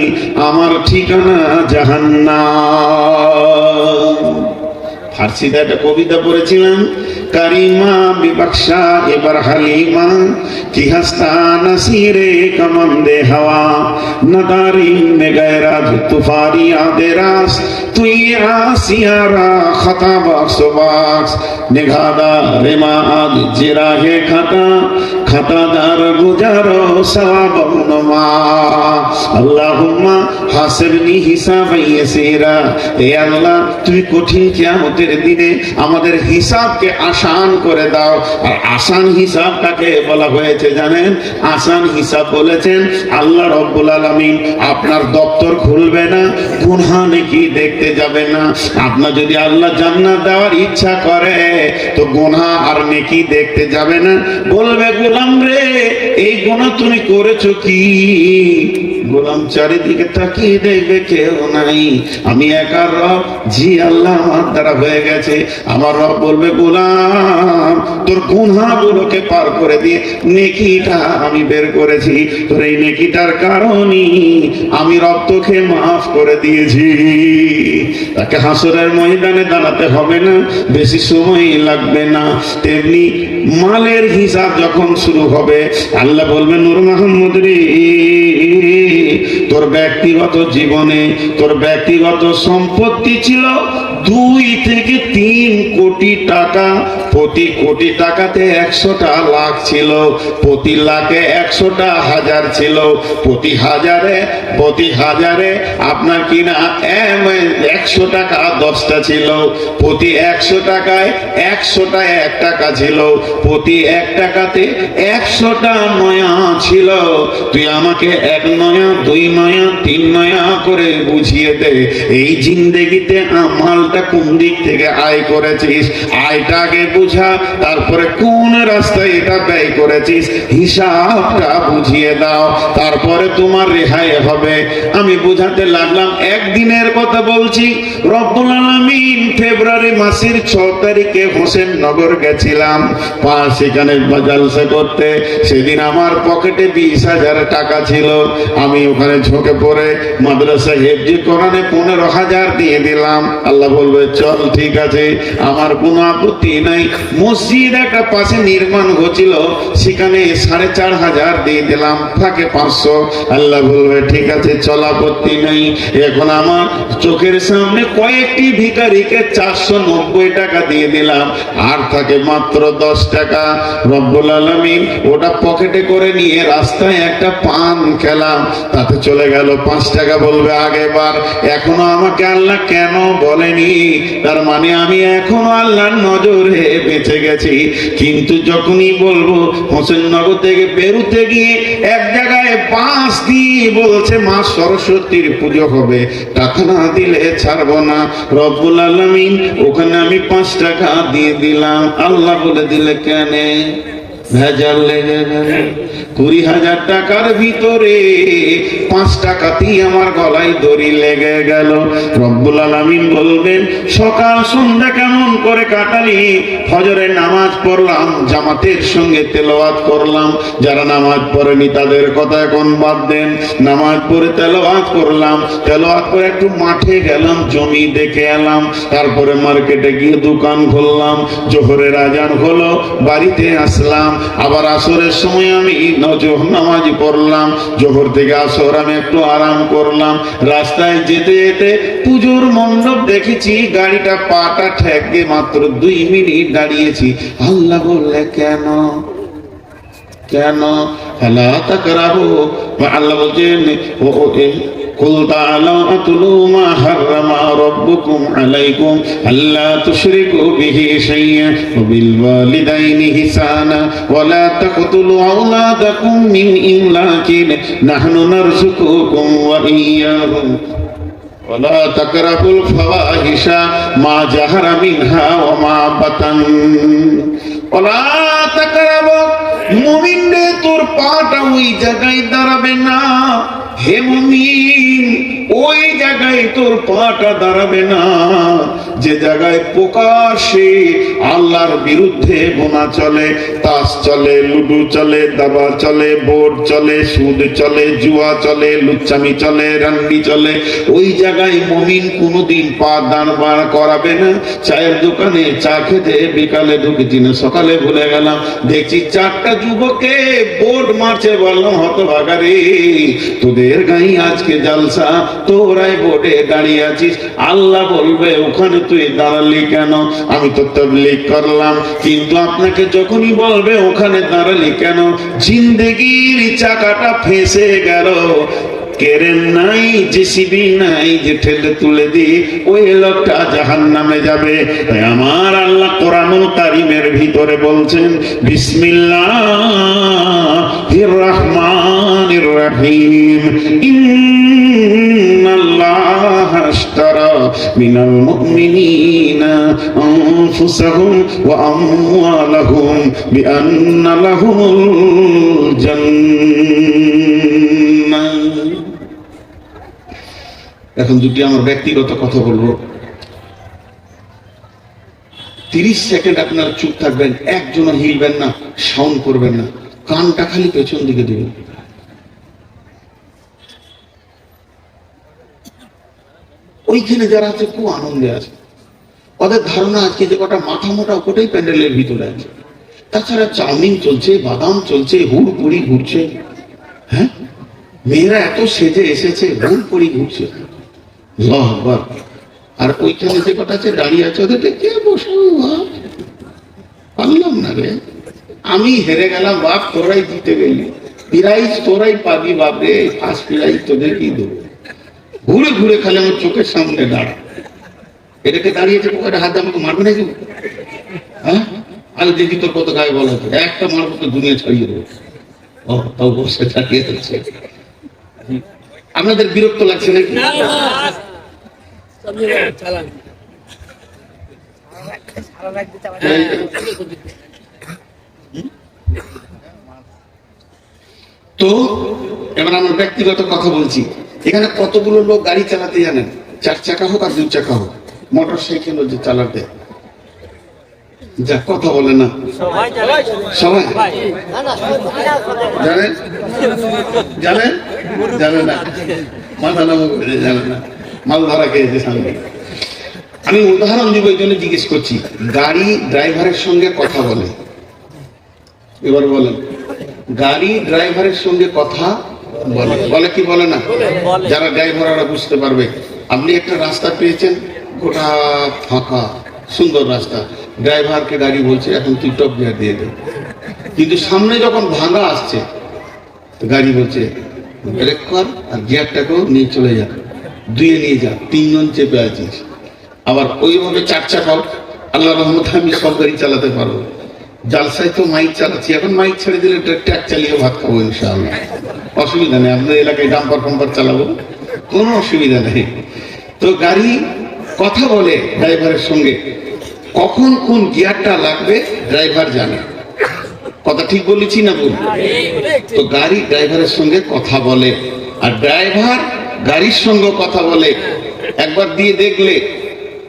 আমার ঠিকানা জাহান্নাম। ফার্সিতে একটা কবিতা পড়েছিলাম, কারিমা বিবক্সা এবার হালিমা কি হাস্তা নাসিরে কমন্দে হাওয়া নদারিন মে গায়রাজ তুফারি আদেরাস তুই আসিয়ারা খতা বাক্স বাক্স নিঘাদা রেমা আদ জিরাহে খাতা খাতাদার গুজারো সওয়াব নমা আল্লাহুম্মা হাসিবনি হিসাবান ইয়াসিরা। হে আল্লাহ, তুই কঠিন কিয়ামতের দিনে আমাদের হিসাবকে আসান করে দাও। আর আসান হিসাব কাকে বলা হয়েছে জানেন? আসান হিসাব বলেছেন আল্লাহ রাব্বুল আলামিন আপনার দপ্তর খুলবে না, গুনাহ নেকি দেখতে যাবে না। আপনার যদি আল্লাহ জান্নাত দেওয়ার ইচ্ছা করে তো গুনাহ আর নেকি দেখতে যাবে না, বলবে গোলাম রে এই গুনাহ তুমি করেছো কি? গোলাম চারিদিকে তাকিয়ে দেখবে কেউ নাই, আমি একা রব, জি আল্লাহ আমার দ্বারা হয়ে গেছে। আমার রব বলবে, গোলাম তোর গুনাহগুলোকে পার করে দিয়ে নেকিটা আমি বের করেছি, তোর এই নেকিটার কারণে আমি রব তোকে মাফ করে দিয়েছি। তাকে হাসরের ময়দানে দাঁড়াতে হবে না, বেশি সময় লাগবে না। তেমনি মালের হিসাব যখন শুরু হবে, আল্লাহ বলবে, নূর মাহমুদ রে, তোর ব্যক্তিগত জীবনে তোর ব্যক্তিগত সম্পত্তি ছিল 2 থেকে 3 কোটি টাকা। প্রতি কোটি টাকাতে 100টা লাখ ছিল, প্রতি লাখে 100টা হাজার ছিল, প্রতি হাজারে আপনার কিনা 100 টাকা 10টা ছিল, প্রতি 100 টাকায় 100টা 1 টাকা ছিল, প্রতি 1 টাকাতে 100টা নয়া ছিল। তুই আমাকে 1 নয়া 2 নয়া 3 নয়া করে বুঝিয়ে দে, এই জিন্দেগিতে আমালটা কোন দিক থেকে আয় করেছিস, আয়টাকে বুঝা, তারপরে কোন রাস্তায় এটা ব্যয় করেছিস হিসাবটা বুঝিয়ে দাও, তারপরে তোমার রেহাই হবে। আমি বুঝাতে লাগলাম, একদিনের কথা বলছি। রব্বুল আলামিন ফেব্রুয়ারি মাসের 6 তারিখে হোসেননগর গেছিলাম সেখানে জালসা করতে। সেদিন আমার পকেটে 20,000 টাকা ছিল। আমি ওখানে ঝুঁকে পড়ে মাদ্রাসা হেফজি কোরআনে 15,000 দিয়ে দিলাম। আল্লাহ বলবে, চল ঠিক আছে, আমার কোনো আপত্তি নাই। মসজিদ একটা পাশে নির্মাণ হচ্ছিল, সেখানে 4,500 দিয়ে দিলাম, থাকে 500। আল্লাহ বলবে, ঠিক আছে, চল, আপত্তি নাই। এখন আমার চোখের সামনে কয়েকটি ভিখারিকে 490 টাকা দিয়ে দিলাম, আর থাকে মাত্র 10 টাকা। রব্বুল আলামিন ওটা পকেটে করে নিয়ে রাস্তায় একটা পান খেলাম, তাতে চলে গেল 5 টাকা। বলবে, আগেবার এখনো আমাকে আল্লাহ কেন বলেনি? তার মানে আমি এখনো আল্লাহর নজরে বেঁচে গেছি। কিন্তু যখনই বলবো হোসেননগর থেকে বেরুতে গিয়ে এক জায়গায় বাঁশ দিয়ে বলছে মা সরস্বতীর পুজো হবে, টাকা না দিলে ছাড়বো না। রব্বুল আলামিন ওখানে আমি 5 টাকা দিয়ে দিলাম। আল্লাহ বলে দিলে, কেন? ভেজাল লেগে গেল। 20,000 টাকার ভিতরে 5 টাকাতেই আমার গলায় দড়ি লেগে গেল। রব্বুল আলামিন বলবেন, সকাল সন্ধ্যা কেমন করে কাটালি? ফজরের নামাজ পড়লাম, জামাতের সঙ্গে তেলাওয়াত করলাম। যারা নামাজ পড়েনি তাদের কথা এখন বাদ দেন। নামাজ পড়ে তেলাওয়াত করলাম, তেলাওয়াত করে একটু মাঠে গেলাম, জমি দেখে এলাম, তারপরে মার্কেটে গিয়ে দোকান খুললাম। জোহরের আজান হলো, বাড়িতে আসলাম। আবার আসরের সময় আমি নামাজ পড়লাম। জোহর থেকে আসর আমি একটু আরাম করলাম। রাস্তায় যেতে যেতে পুজোর মণ্ডপ দেখেছি, গাড়িটা পাটা ঠেক দিয়ে মাত্র 2 মিনিট দাঁড়িয়েছি। আল্লাহ বললে, কেন? কেন? আল্লাহ বলছেন, কুল তাআলা আতলু মা হাররামা রাব্বুকুম আলাইকুম আল্লা তুশরিকু বিহি শাইয়্যা ওয়া বিল ওয়ালিদাইনি ইহসানা ওয়া লা তাকতুলু আওলাদাকুম মিন ইমলাকিন নাহনু নারযুকুকুম ওয়া ইয়্যাহুম ওয়া লা তাকরাবুল ফাওয়াহিশা মা জাহারা মিনহা ওয়া মা বাতান ওয়া লা তাকরাবু মুমিন রে তোর পাটা ওই জায়গায় দাঁড়াবে না হে মুমিন ওই জায়গায় তোর পাটা দাঁড়াবে না যে জায়গায় প্রকাশ্যে আল্লাহর বিরুদ্ধে গোনা চলে, তাস চলে, লুডু চলে, দাবা চলে, বোর্ড চলে, সুদ চলে, জুয়া চলে, লুচ্চামি চলে, রান্ডি চলে, ওই জায়গায় মুমিন কোনোদিন পা দাঁড় করাবে না। চায়ের দোকানে চা খেতে বিকালে ঢুকেছি না সকালে ভুলে গেলাম, দেখছি 4টা যুবকে বোর্ড মারছে, বললাম হতভাগা রে তোদের গাই আজকে জালসা, তোরাই বোর্ডে দাঁড়িয়ে আছিস। আল্লাহ বলবে ওখানে তুই দাঁড়ালি কেন? আমি তো তাবলীগ করলাম, কিন্তু আপনাকে যখনই বলবে ওখানে দাঁড়ালি কেন, জিন্দেগির চাকাটা ফেঁসে গেল, কেরেন নাই, জেসিবি নাই যে ঠেলে তুলে দি ওই লোকটা জাহান্নামে যাবে। তাই আমার আল্লাহ কোরআনুল কারীমের ভিতরে বলছেন বিসমিল্লাহির রহমানির রহিম ইন্নাল্লাহা আশতারা মিনাল মুমিনিনা আনফুসাহুম ওয়া আমওয়ালাহুম বিআন্না লাহুমুল জান্নাহ। এখন দুটি আমার ব্যক্তিগত কথা বলবো, 30 সেকেন্ড আপনারা চুপ থাকবেন, একজনও হিলবেন না, সাউন্ড করবেন না, কানটা খালি পেছন দিকে দিবেন। ওইখানে যারা আছে খুব আনন্দে আছে, ওদের ধারণা আজকে যে কটা মাথা মোটা ওটাই প্যান্ডেলের ভিতরে আছে, তাছাড়া চাউমিন চলছে, বাদাম চলছে, হুড়পুরি ঘুরছে, হ্যাঁ মেয়েরা এত সেজে এসেছে, হুড়পুরি ঘুরছে, আল্লাহু আকবার। আর ওইখানে যে কটা আছে দাঁড়িয়ে আছে ওদেরকে কে বসাবো বাপ, পারলাম না রে, আমি হেরে গেলাম বাপ, তোরাই জিতে গেলি, প্রাইজ তোরাই পাবি বাপ রে, ফার্স্ট প্রাইজ তোদেরকেই দেবো। ঘুরে ঘুরে খালি আমার চোখের সামনে দাঁড়া, এটাকে দাঁড়িয়েছে পোকাটা হাতে আমাকে মারবে নাকি? হ্যাঁ আমি দেখি তোর কত গায়ে বলা আছে, একটা মারবো তো দুনিয়া ছাড়িয়ে দেবো। ও তাও বসে থাকিয়ে যাচ্ছে, আপনাদের বিরক্ত লাগছে নাকি? তো এবার আমার ব্যক্তিগত কথা বলছি, এখানে কতগুলো লোক গাড়ি চালাতে জানেন? 4 চাকা হোক আর 2 চাকা হোক, মোটর সাইকেল যে চালাতে, যা কথা বলে না সবাই জানেন? জানেন জানে না, মাথা নামা করে জানে না, মাল ধরা খেয়েছে সামনে। আমি উদাহরণ দিব এই জন্য জিজ্ঞেস করছি, গাড়ি ড্রাইভারের সঙ্গে কথা বলে, এবার বলেন গাড়ি ড্রাইভারের সঙ্গে কথা বলে, বলে কি বলে না? যারা ড্রাইভার ওরা বুঝতে পারবে। আপনি একটা রাস্তা পেয়েছেন, গোটা ফাঁকা সুন্দর রাস্তা, ড্রাইভারকে গাড়ি বলছে এখন তুই টপ গিয়ার দিয়ে দে, কিন্তু সামনে যখন ভাঙা আসছে গাড়ি বলছে ব্রেক কর আর গিয়ারটাকেও নিয়ে চলে যা, 2 নিয়ে যা, 3 জন চেপে আছিস। আবার ওইভাবে 4 চাকাও, আল্লাহ রহমতে আমি সব গাড়ি চালাতে পারবো। জালসায় তো মাইক চালাচ্ছি, এখন মাইক ছেড়ে দিলে ট্র্যাক চালিয়ে ভাত খাবো ইনশাআল্লাহ, অসুবিধা নেই। আপনার এলাকায় ডাম্পার ফাম্পার চালাবো, কোনো অসুবিধা নেই। তো গাড়ি কথা বলে ড্রাইভারের সঙ্গে, কখন কোন গিয়ারটা লাগবে ড্রাইভার জানে। কথা ঠিক বলেছি না ভুল? তো গাড়ি ড্রাইভারের সঙ্গে কথা বলে, আর ড্রাইভার গাড়ির সঙ্গে কথা বলে। একবার দিয়ে দেখলে,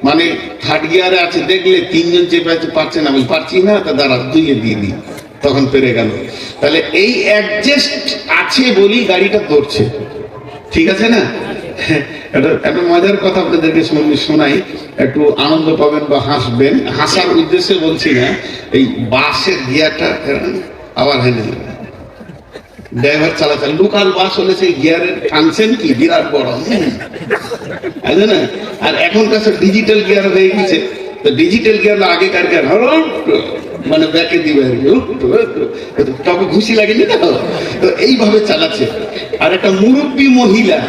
মানে 3rd গিয়ারে আছে, দেখলে 3 জন চেপে আছে, পারছে না, আমি পারছি না, তা দাঁড়া 2 দিয়ে দিই, তখন পেরে গেল। তাহলে এই অ্যাডজাস্ট আছে বলি গাড়িটা ধরছে, ঠিক আছে না? একটা মজার কথা আপনাদেরকে শোনাই, একটু আনন্দ পাবেন বা হাসবেন, হাসার উদ্দেশ্যে বলছি না। এই বাসের গিয়ারটা আবার হয় না, ড্রাইভার চালাচাল, লোকাল বাস হলে সেই গিয়ারের টানছেন কি বিরাট বড়, আছে না? আর এখনকার সব ডিজিটাল গিয়ার হয়ে গেছে, তো ডিজিটাল গিয়ার আগেকার গিয়ার মানে ব্যাকে দিবে আর কি, কাউকে ঘুষি লাগেনি না, তো এইভাবে চালাচ্ছে। আর একটা মুরব্বী মহিলা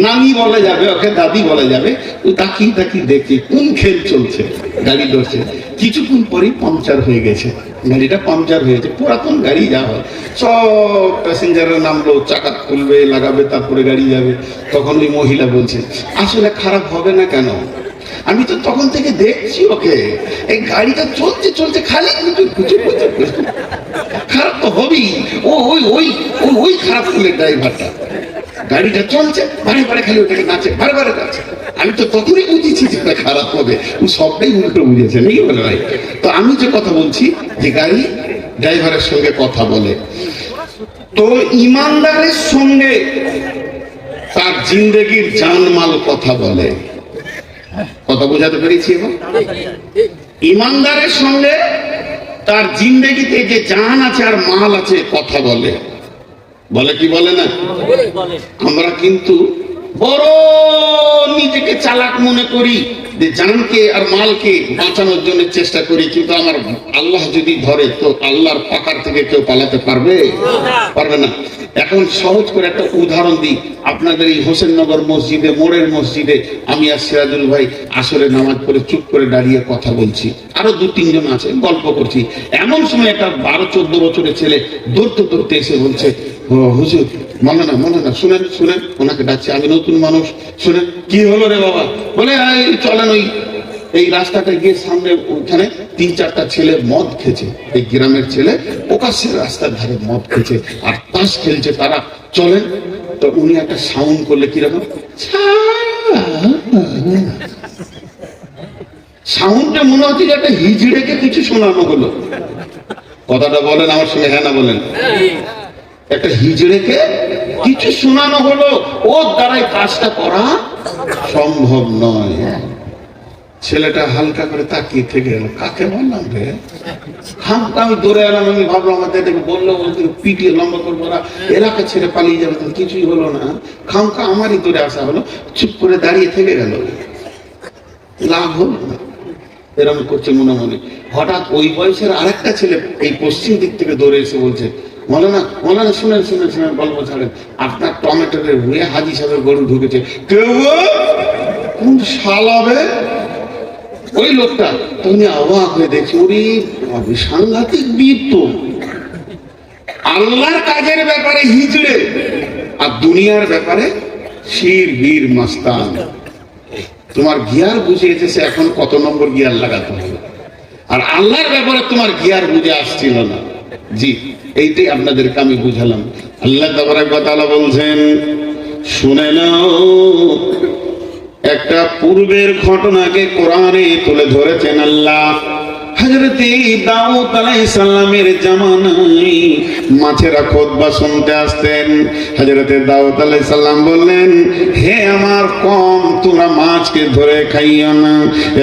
নানি বলা যাবে, ওকে দাদি বলা যাবে। ও তাকিয়ে তাকিয়ে দেখি কোন খেল চলছে, গাড়ি ধরছে। কিছুক্ষণ পরেই পাংচার হয়ে গেছে, গাড়িটা পাংচার হয়েছে। পুরাতন গাড়ি যা হয়, সব প্যাসেঞ্জাররা নামলো, চাকা খুলবে, লাগাবে, তারপরে গাড়ি যাবে। তখন ওই মহিলা বলছে, আসলে খারাপ হবে না কেন? আমি তো তখন থেকে দেখছি ওকে, এই গাড়িটা চলছে চলছে খালি খারাপ তো হবেই। ও ওই ওই ওই খারাপ ফুলের ড্রাইভারটা, গাড়িটা চলছে বারে বারে খালি ওটাকে নাচে, বারে বারে নাচে। আমি তো তখনই বুঝেছি যে খারাপ হবে। ও সবটাই উল্টো বুঝেছে, নাকি বলে ভাই? তো আমি যে কথা বলছি যে গাড়ি ড্রাইভারের সঙ্গে কথা বলে, তো ইমানদারের সঙ্গে তার জিন্দেগির জানমাল কথা বলে। কথা বোঝাতে পেরেছি? এবং ইমানদারের সঙ্গে তার জিন্দেগিতে যে জান আছে আর মাল আছে কথা বলে। বলে কি বলে না? আমরা কিন্তু বড় নিজেকে চালাক মনে করি যে জানকে আর মালকে বাঁচানোর জন্য চেষ্টা করি, কিন্তু আমার আল্লাহ যদি ধরে তো আল্লাহর পাকার থেকে কেউ পালাতে পারবে? পারবে না। এখন সহজ করে একটা উদাহরণ দিই। আপনাদের এই হোসেননগর মসজিদে, মোড়ের মসজিদে আমি আর সিরাজুল ভাই আসরে নামাজ পড়ে চুপ করে দাঁড়িয়ে কথা বলছি, আরো 2-3 জন আছে, গল্প করছি। এমন সময় একটা 12-14 বছরের ছেলে দৌড়তে দৌড়তে এসে বলছে, ও হুজুর মাওলানা মাওলানা শুনেন শুনেন। ওনাকে ডাকছে, আমি নতুন মানুষ, শুনেন। কি হলো রে বাবা? বলে চলেন ওই এই রাস্তাটা গিয়ে সামনে ওখানে 3-4টা ছেলে মদ খেছে, এই গ্রামের ছেলে প্রকাশ্যে রাস্তার ধারে মদ খেছে আর তাস খেলছে, তারা চলেন। তো উনি একটা সাউন্ড করলে, কিরকম সাউন্ডটা মনে হচ্ছে যে একটা হিজড়েকে কিছু শোনানো হলো। কথাটা বলেন আমার সঙ্গে, হ্যাঁ না বলেন? একটা হিজড়েকে কিছু শোনানো হলো, ওর দ্বারাই কাজটা করা সম্ভব নয়। ছেলেটা হালকা করে তাকিয়ে থেকে গেল, কাকে বললাম রে? আমি দৌড়ে এলাম। আমি ভাবলাম আমাদের বললো বলতে পিটিয়ে লম্বা করবো, ওরা এলাকা ছেড়ে পালিয়ে যাবে, কিছুই হলো না। খামকা আমারই দৌড়ে আসা হলো, চুপ করে দাঁড়িয়ে থেকে গেল, লাভ হলো না। এরকম করছে মনে মনে। হঠাৎ ওই বয়সের আরেকটা ছেলে এই পশ্চিম দিক থেকে দৌড়ে এসে বলছে, মাওলানা মাওলানা শুনেন শুনেন শুনেন, গল্প ছাড়েন, আপনার টমেটোতে হুয়ে হাজি সাহেবের গরু ঢুকেছে। কেউ কোন শালাবে ওই লোকটা? তুমি অবাক হয়ে দেখছি, ওরে সাংঘাতিক বীর তো। আল্লাহর কাজের ব্যাপারে হিজড়ে আর দুনিয়ার ব্যাপারে শির বীর মাস্তান। তোমার গিয়ার বুঝে এসেছে, এখন কত নম্বর গিয়ার লাগাতে হবে। আর আল্লাহর ব্যাপারে তোমার গিয়ার বুঝে আসছিল না। জি, এইটাই আপনাদেরকে আমি বুঝালাম। আল্লাহ তাবারক ওয়া তাআলা বলছেন, শুনে নাও, একটা পূর্বের ঘটনাকে কোরআনে তুলে ধরেছেন আল্লাহ। হযরত দাউদ আলাইহিস সালামের জামানায় মাছেরা খুতবা শুনতে আসতেন। হযরত দাউদ আলাইহিস সালাম বললেন, হে আমার কওম, তোমরা মাছকে ধরে খাইও না,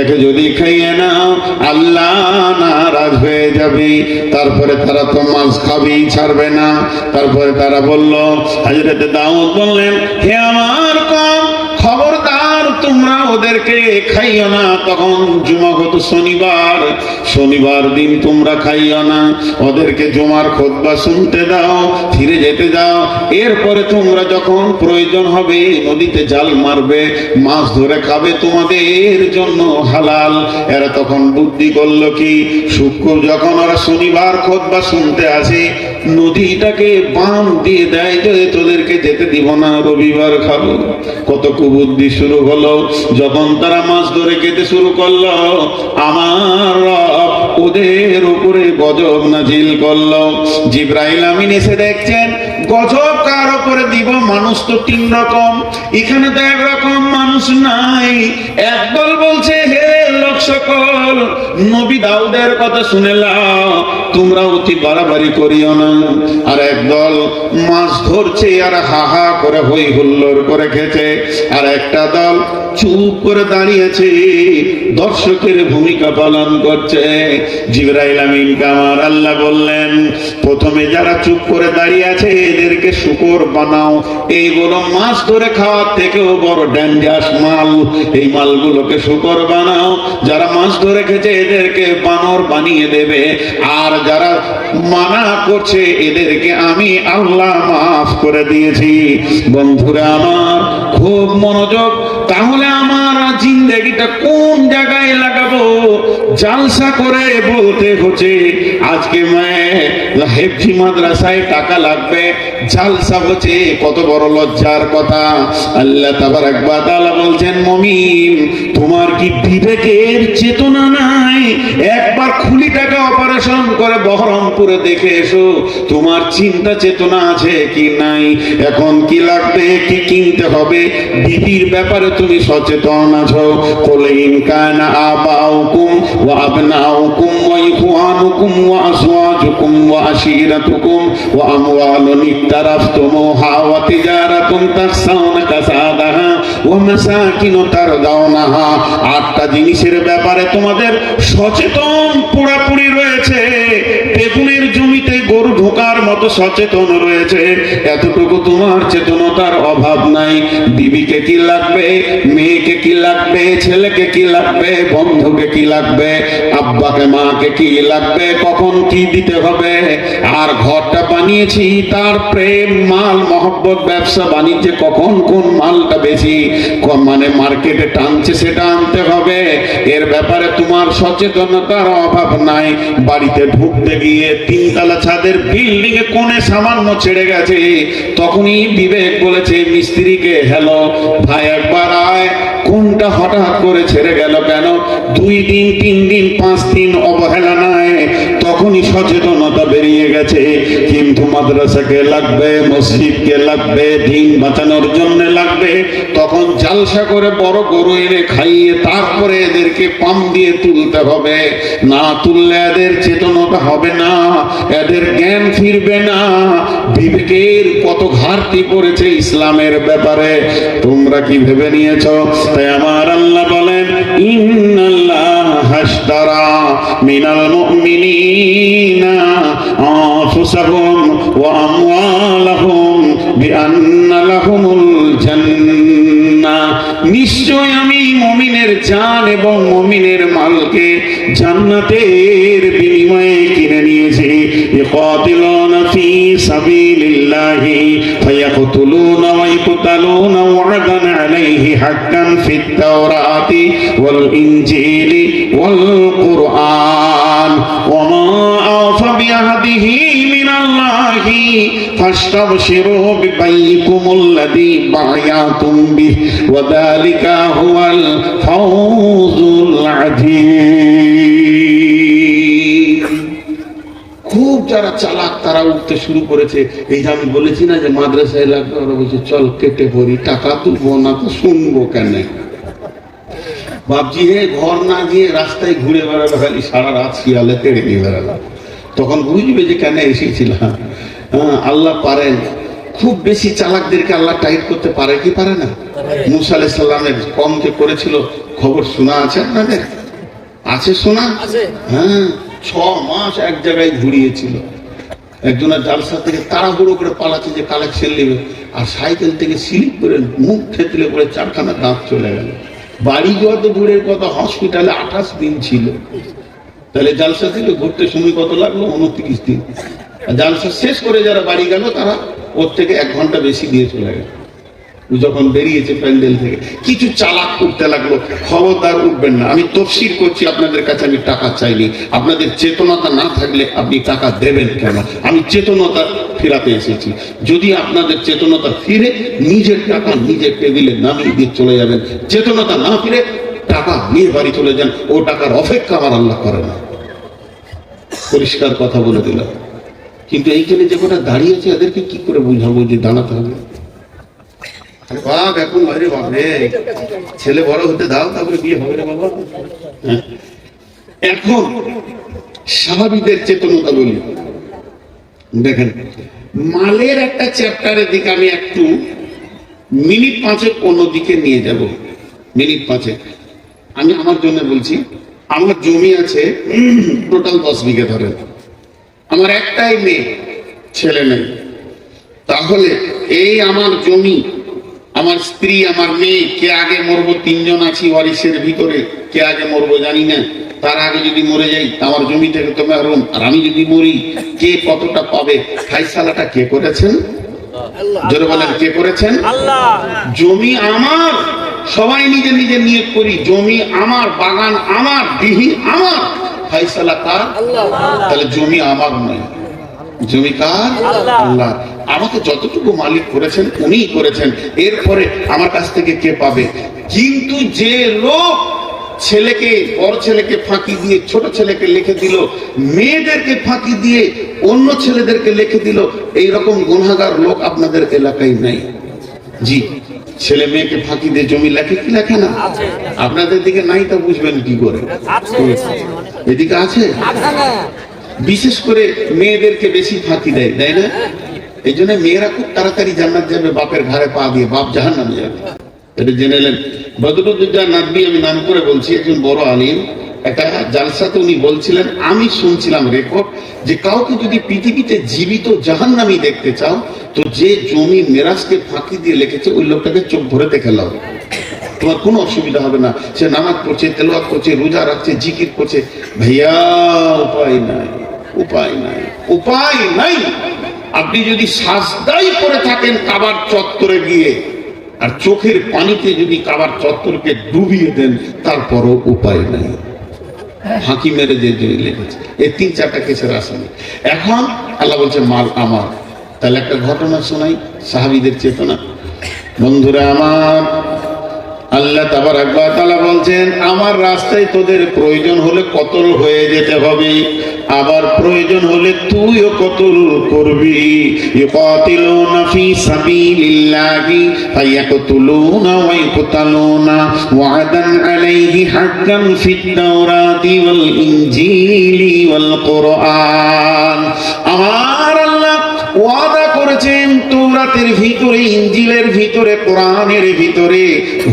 একে যদি খাইয়ে নাও আল্লাহ নারাজ হয়ে যাবে। তারপরে তারা তো মাছ খাবেই, ছাড়বে না। তারপরে তারা বলল, হযরত দাউদ বললেন, হে আমার কওম, খবরদার তোমরা ওদেরকে খাইও না। তখন জুমাগত শনিবার, শনিবার দিন তোমরা খাইও না, ওদেরকে জুমার খুতবা শুনতে দাও, ফিরে যেতে দাও। এরপরে তোমরা যখন প্রয়োজন হবে নদীতে জাল মারবে, মাছ ধরে খাবে, তোমাদের জন্য হালাল। এরা তখন বুদ্ধি করলো কি, শুক্র যখন ওরা শনিবার খুতবা শুনতে আসে, নদীটাকে বাঁধ দিয়ে দেয় যে তোদেরকে যেতে দিব না, রবিবার খাবো। কত কুবুদ্ধি শুরু হলো। যখন তারা মাছ ধরে খেতে শুরু করলো, আমার রব ওদের উপরে গজব নাজিল করলো। জিবরাইল আমিন এসে দেখছেন, গজব কার উপরে দিব? মানুষ তো 3 রকম, এখানে তো 1 রকম মানুষ নাই। একদল বলছে, হে লোক সকল, নবী দাউদের কথা শুনে লাও, তোমরা অতি বাড়াবাড়ি করিও না। আর একদল মাছ ধরছে আর হা হা করে হই হুল্লোড় করে খেতে। আর একটা দল চুপ করে দাঁড়িয়েছে, দর্শকের ভূমিকা পালন করছে। জিবরাইল আমিনকে আমার আল্লাহ বললেন, প্রথমে যারা চুপ করে দাঁড়িয়ে আছে এদেরকে শুকর বানাও। এইগুলো মাছ ধরে খাওয়ার থেকেও বড় ডেঞ্জারাস মাল, এই মালগুলোকে শুকর বানাও। যারা মাছ ধরে খেয়েছে এদেরকে বানর বানিয়ে দেবে, আর যারা মানা করছে এদেরকে আমি আল্লাহ মাফ করে দিয়েছি। বন্ধুরা আমার, খুব মনোযোগ। তাহলে আমার জিন্দেগিটা কোন জায়গায় লাগাবো? জালসা করে বলতে হচ্ছে আজকে হেফজি মাদ্রাসায় টাকা লাগবে, জালসা হচ্ছে, কত বড় লজ্জার কথা। আল্লাহ তাবারাক ওয়া তাআলা বলছেন, মুমিন তোমার কি বিবেকের চেতনা নাই? একবার খুলিটাকে অপারেশন করে বহরমপুরে দেখে এসো, তোমার চিন্তা চেতনা আছে কি নাই? এখন কি লাগবে, কি কিনতে হবে, বিবির ব্যাপারে তুমি সচেতন আছো? কুল ইন কানা আবাউকুম ওয়া আবনাউকুম ওয়া ইখওয়ানুকুম ওয়া আজওয়াজুকুম ওয়া আশীরাতুকুম ওয়া আমওয়ালুন ইকতারাফতুমুহা ওয়া তিজারাতুন তাখশাউনা কাসাদাহা ওয়া মাসাকিনু তারদাউনাহা। আটটা জিনিসের ব্যাপারে তোমাদের সচেতন পুরাপুরি রয়েছে। বেগুনের জমিতে গরু ঢোকার মতো সচেতন রয়েছে, এতটুকু তোমার চেতনতার অভাব নাই। বিবিকে কি লাগবে, মেয়েকে কি লাগবে, ছেলেকে কি লাগবে, বন্ধুকে কি লাগবে, আব্বাকে মাকে কি লাগবে, কখন কি দিতে হবে। আর ঘরটা বানিয়েছি তার প্রেম, মাল, মহব্বত, ব্যবসা বাণিজ্যে কখন কোন মালটা বেশি মানে মার্কেটে টানছে সেটা আনতে হবে। এর ব্যাপারে তোমার সচেতনতার অভাব নাই। বাড়িতে ঢুকতে গিয়ে তিনতলা ছাদের বিল্ডিং এ কোণে সামান্য ছেড়ে গেছে, তখনই বিবেক বলেছে মিস্ত্রিকে, হ্যালো ভাই একবার আয়, কোনটা হঠাৎ করে ছেড়ে গেল কেন? 2 দিন 3 দিন 5 দিন অবহেলা নাই, তখনই সচেতনতা বেরিয়ে গেছে। কিন্তু মাদ্রাসাকে লাগবে, মসজিদকে লাগবে, দিন বাঁচানোর জন্য লাগবে, তখন জালসা করে বড় গরু এনে খাইয়ে তারপরে এদেরকে পাম দিয়ে তুলতে হবে। না তুললে এদের চেতনতা হবে না, এদের জ্ঞান ফিরবে না। বিবেকের কত ঘাটতি পড়েছে ইসলামের ব্যাপারে, তোমরা কি ভেবে নিয়েছো? তাই আমার আল্লাহ বলেন, ইন্নাল্লাহ হাশতারা মিনাল মুমিনিনা আনফুসাহুম ওয়া আমওয়ালাহুম বিআন্না লাহুমুল জান্নাহ। নিশ্চয় আমি মুমিনের জান এবং মুমিনের মালকে জান্নাতের বিনিময়ে কিনে নিয়েছি। ইকাতিলুনা ফি সাবিলিল্লাহি ফায়াকতুলুনা ওয়া ইকতালুনা ওয়া'দান আলাইহি হাক্কান ফিত তাওরাতি ওয়াল ইনজিলি ওয়াল কুরআন ওয়া মা আওফা বিআহদিহি মিনাল্লাহি ফাস্তাবশিরু বিবাইকুমুল্লাযী বায়াতুম বিহি ওয়া যালিকা হুয়াল ফাওজুল আযীম। খুব যারা চালাক তারা উঠতে শুরু করেছে। এই যে আমি বলেছি না যে মাদ্রাসায় লাগবে, ওরা বলছে চল কেটে পড়ি, টাকা তুলবো না তো শুনবো কেন? বাপজি হে, ঘর না গিয়ে রাস্তায় ঘুরে বেড়ালো, খালি সারা রাত শিয়ালে তেড়ে নিয়ে বেড়ালো, তখন বুঝবে যে কেন এসেছিলাম। হ্যাঁ, আল্লাহ পারেন। খুব বেশি চালাকদেরকে আল্লাহ টাইট করতে পারে কি পারে না? মুসা আলাইহিস সালামের কম যে করেছিল, খবর শোনা আছে আপনাদের? আছে শোনা? হ্যাঁ, 6 মাস এক জায়গায় ঘুরিয়েছিল। একজনের জালসা থেকে তাড়াহুড়ো করে পালাচ্ছে যে কালেকশন নেবে, আর সাইকেল থেকে স্লিপ করে মুখ থেতলে পড়ে 4খানা দাঁত চলে গেল। বাড়ি যাওয়া তো দূরের কথা, হসপিটালে 28 দিন ছিল। তাহলে জালসা থেকে ঘুরতে সময় কত লাগলো? 29 দিন। জালসা শেষ করে যারা বাড়ি গেল তারা ওর থেকে 1 ঘন্টা বেশি দিয়ে চলে গেল। যখন বেরিয়েছে প্যান্ডেল থেকে, কিছু চালাক করতে লাগলো। খবরদার উঠবেন না। আমি তফসির করছি আপনাদের কাছে, আমি টাকা চাইনি। আপনাদের চেতনতা না থাকলে আপনি টাকা দেবেন কেন? আমি চেতনতা ফেরাতে এসেছি। যদি আপনাদের চেতনতা ফিরে, নিজের টাকা নিজের টেবিলে নামিয়ে দিয়ে চলে যাবেন। চেতনতা না ফিরে টাকা নিয়ে বাড়ি চলে যান, ও টাকার অপেক্ষা আমার আল্লাহ করে না। পরিষ্কার কথা বলে দিলাম। কিন্তু এইখানে যে কটা দাঁড়িয়েছে এদেরকে কি করে বুঝাবো যে দাঁড়াতে হবে? বাপ এখন বাইরে বাপরে, ছেলে বড় হতে দাও, তারপরে বিয়ে হবে রে বাবা। এখন স্বাভাবিকদের চেতনতা বলি। দেখেন, মালের একটা চ্যাপ্টারের দিকে আমি একটু মিনিট 5 অন্যদিকে নিয়ে যাব। মিনিট 5 আমি আমার জন্য বলছি। আমার জমি আছে টোটাল 10 বিঘে ধরে, আমার একটাই মেয়ে, ছেলে নেই। তাহলে এই আমার জমি, আমার স্ত্রী, আমার মেয়ে, কে আগে মরবো? 3 জন আছি ওয়ারিসের ভিতরে, কে আগে মরবো জানি না। তার আগে যদি মরে যাই আমার জমি থেকে তো মাহরুম, আর আমি যদি মরি কে কতটা পাবে? ফায়সালাটা কে করেছেন? জোরে বলেন, কে করেছেন? আল্লাহ। জমি আমার, সবাই নিজে নিজে নিয়ত করি, জমি আমার, বাগান আমার, দিহি আমার, ফায়সালা কার? আল্লাহ। তাহলে জমি আমার নয়, জমি কার? আল্লাহ। আমাকে যতটুকু মালিক করেছেন উনিই করেছেন, এরপরে আমার কাছ থেকে কে পাবে? কিন্তু যে লোক ছেলেকে, বড় ছেলেকে ফাঁকি দিয়ে ছোট ছেলেকে লিখে দিল, মেয়েদেরকে ফাঁকি দিয়ে অন্য ছেলেদেরকে লিখে দিল, এইরকম গুনাহগার লোক আপনাদের এলাকায় নাই? জি, ছেলে মেয়েকে ফাঁকি দিয়ে জমি লেখে কি লেখে না? আপনাদের দিকে নাই তো বুঝবেন কি করে? এদিকে আছে। বিশেষ করে মেয়েদেরকে বেশি ফাঁকি দেয়, তাই না? এই জন্য মেয়েরা খুব তাড়াতাড়ি জান্নাত যাবে বাপের ঘাড়ে পা দিয়ে, বাপ জাহান্নামে যাবে। এটা জেনে নেন। বদরুদ্দোজা নাদবি, আমি নাম করে বলছি, একজন বড় আলিম, একটা জালসাতে উনি বলছিলেন, আমি শুনছিলাম রেকর্ড, যে কাউকে যদি পৃথিবীতে জীবিত জাহান্নামী দেখতে চাও তো যে জমি মেরাজকে ফাঁকি দিয়ে লিখেছে ওই লোকটাকে চোখ ভরে দেখে লাও, তোমার কোনো অসুবিধা হবে না। সে নামাজ পড়ছে, তেলাওয়াত করছে, রোজা রাখছে, জিকির করছে, ভাইয়া উপায় নাই, উপায় নাই, উপায় নাই। আপনি যদি সাজদাই করে থাকেন কাবার চত্বরে গিয়ে, আর চোখের পানিতে যদি কাবার চত্বরকে ডুবিয়ে দেন, তারপরও উপায় নাই। ফাঁকি মেরে যে লেগেছে, এই 3-4টা কেসের আসামি। এখন আল্লাহ বলছে মাল আমার। তাহলে একটা ঘটনা শোনাই, সাহাবীদের চেতনা। বন্ধুরা আমার, আল্লাহ তাবারক ওয়া তাআলা বলছেন, আমার রাস্তায় তোদের প্রয়োজন হলে কতল হয়ে যেতে হবে, আবার প্রয়োজন হলে তুইও কতল করবি। ইউকাতিলুনা ফি সাবিলিল্লাহি ফায়াকতুলুনা ওয়া ইউকতালুনা ওয়া'দান আলাইহি হাক্কান ফিত তাওরাতি ওয়াল ইনজিলি ওয়াল কুরআন। আমার আল্লাহ ওয়াদা করেছেন তাওরাতের ভিতরে, ইনজিলের ভিতরে, কোরআনের ভিতরে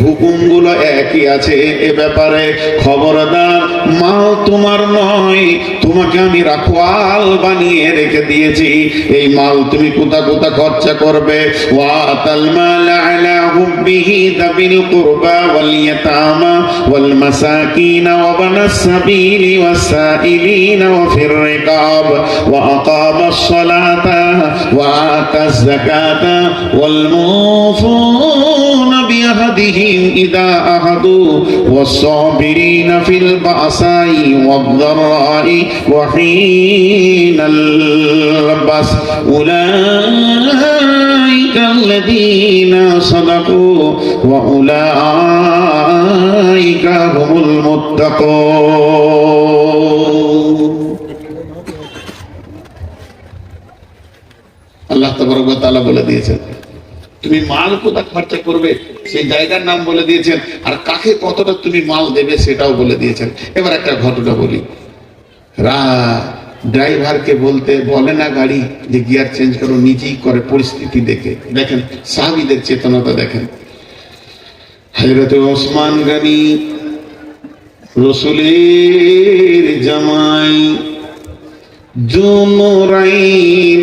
হুকুমগুলো একই আছে। এ ব্যাপারে খবরদার, মাল তোমার নয়, তোমাকে আমি রাখওয়াল বানিয়ে রেখে দিয়েছি। এই মাল তুমি কোথা কোথা খরচা করবে। ওয়াতাল মাল আলা হুব্বিহি যাবিল কুরবা ওয়াল ইয়াতামা ওয়াল মাসাকিন ওয়া বানাস সাবিলি ওয়াস সাইলিন ওয়া ফির রিকাব ওয়া আকামাস সালাতা ওয়া আতাজ যাকাতা ওয়াল মুফুনা বিআহদিহিম ইযা আহাদু ওয়াস সাবিরিনা ফিল বাসাই ওয়াদ দারাই ওয়া হিনাল বাস উলাইকা আল্লাযীনা সাদাকু ওয়া উলাইকা হুমুল মুত্তাকুন। আল্লাহ তাবারক ওয়া তাআলা বলে দিয়েছেন, তুমি মাল কোথা খরচা করবে সেই জায়গার নাম বলে দিয়েছেন, আর কাকে কতটা তুমি মাল দেবে সেটাও বলে দিয়েছেন। এবার একটা ঘটনা বলি। ড্রাইভারকে বলে না গাড়ি যে গিয়ার চেঞ্জ করো, নিজেই করে পরিস্থিতি দেখে। দেখেন সাহাবীদের চেতনাটা দেখেন। হযরত ওসমান গনি, রাসূলের জামাই, জুনুরাইন,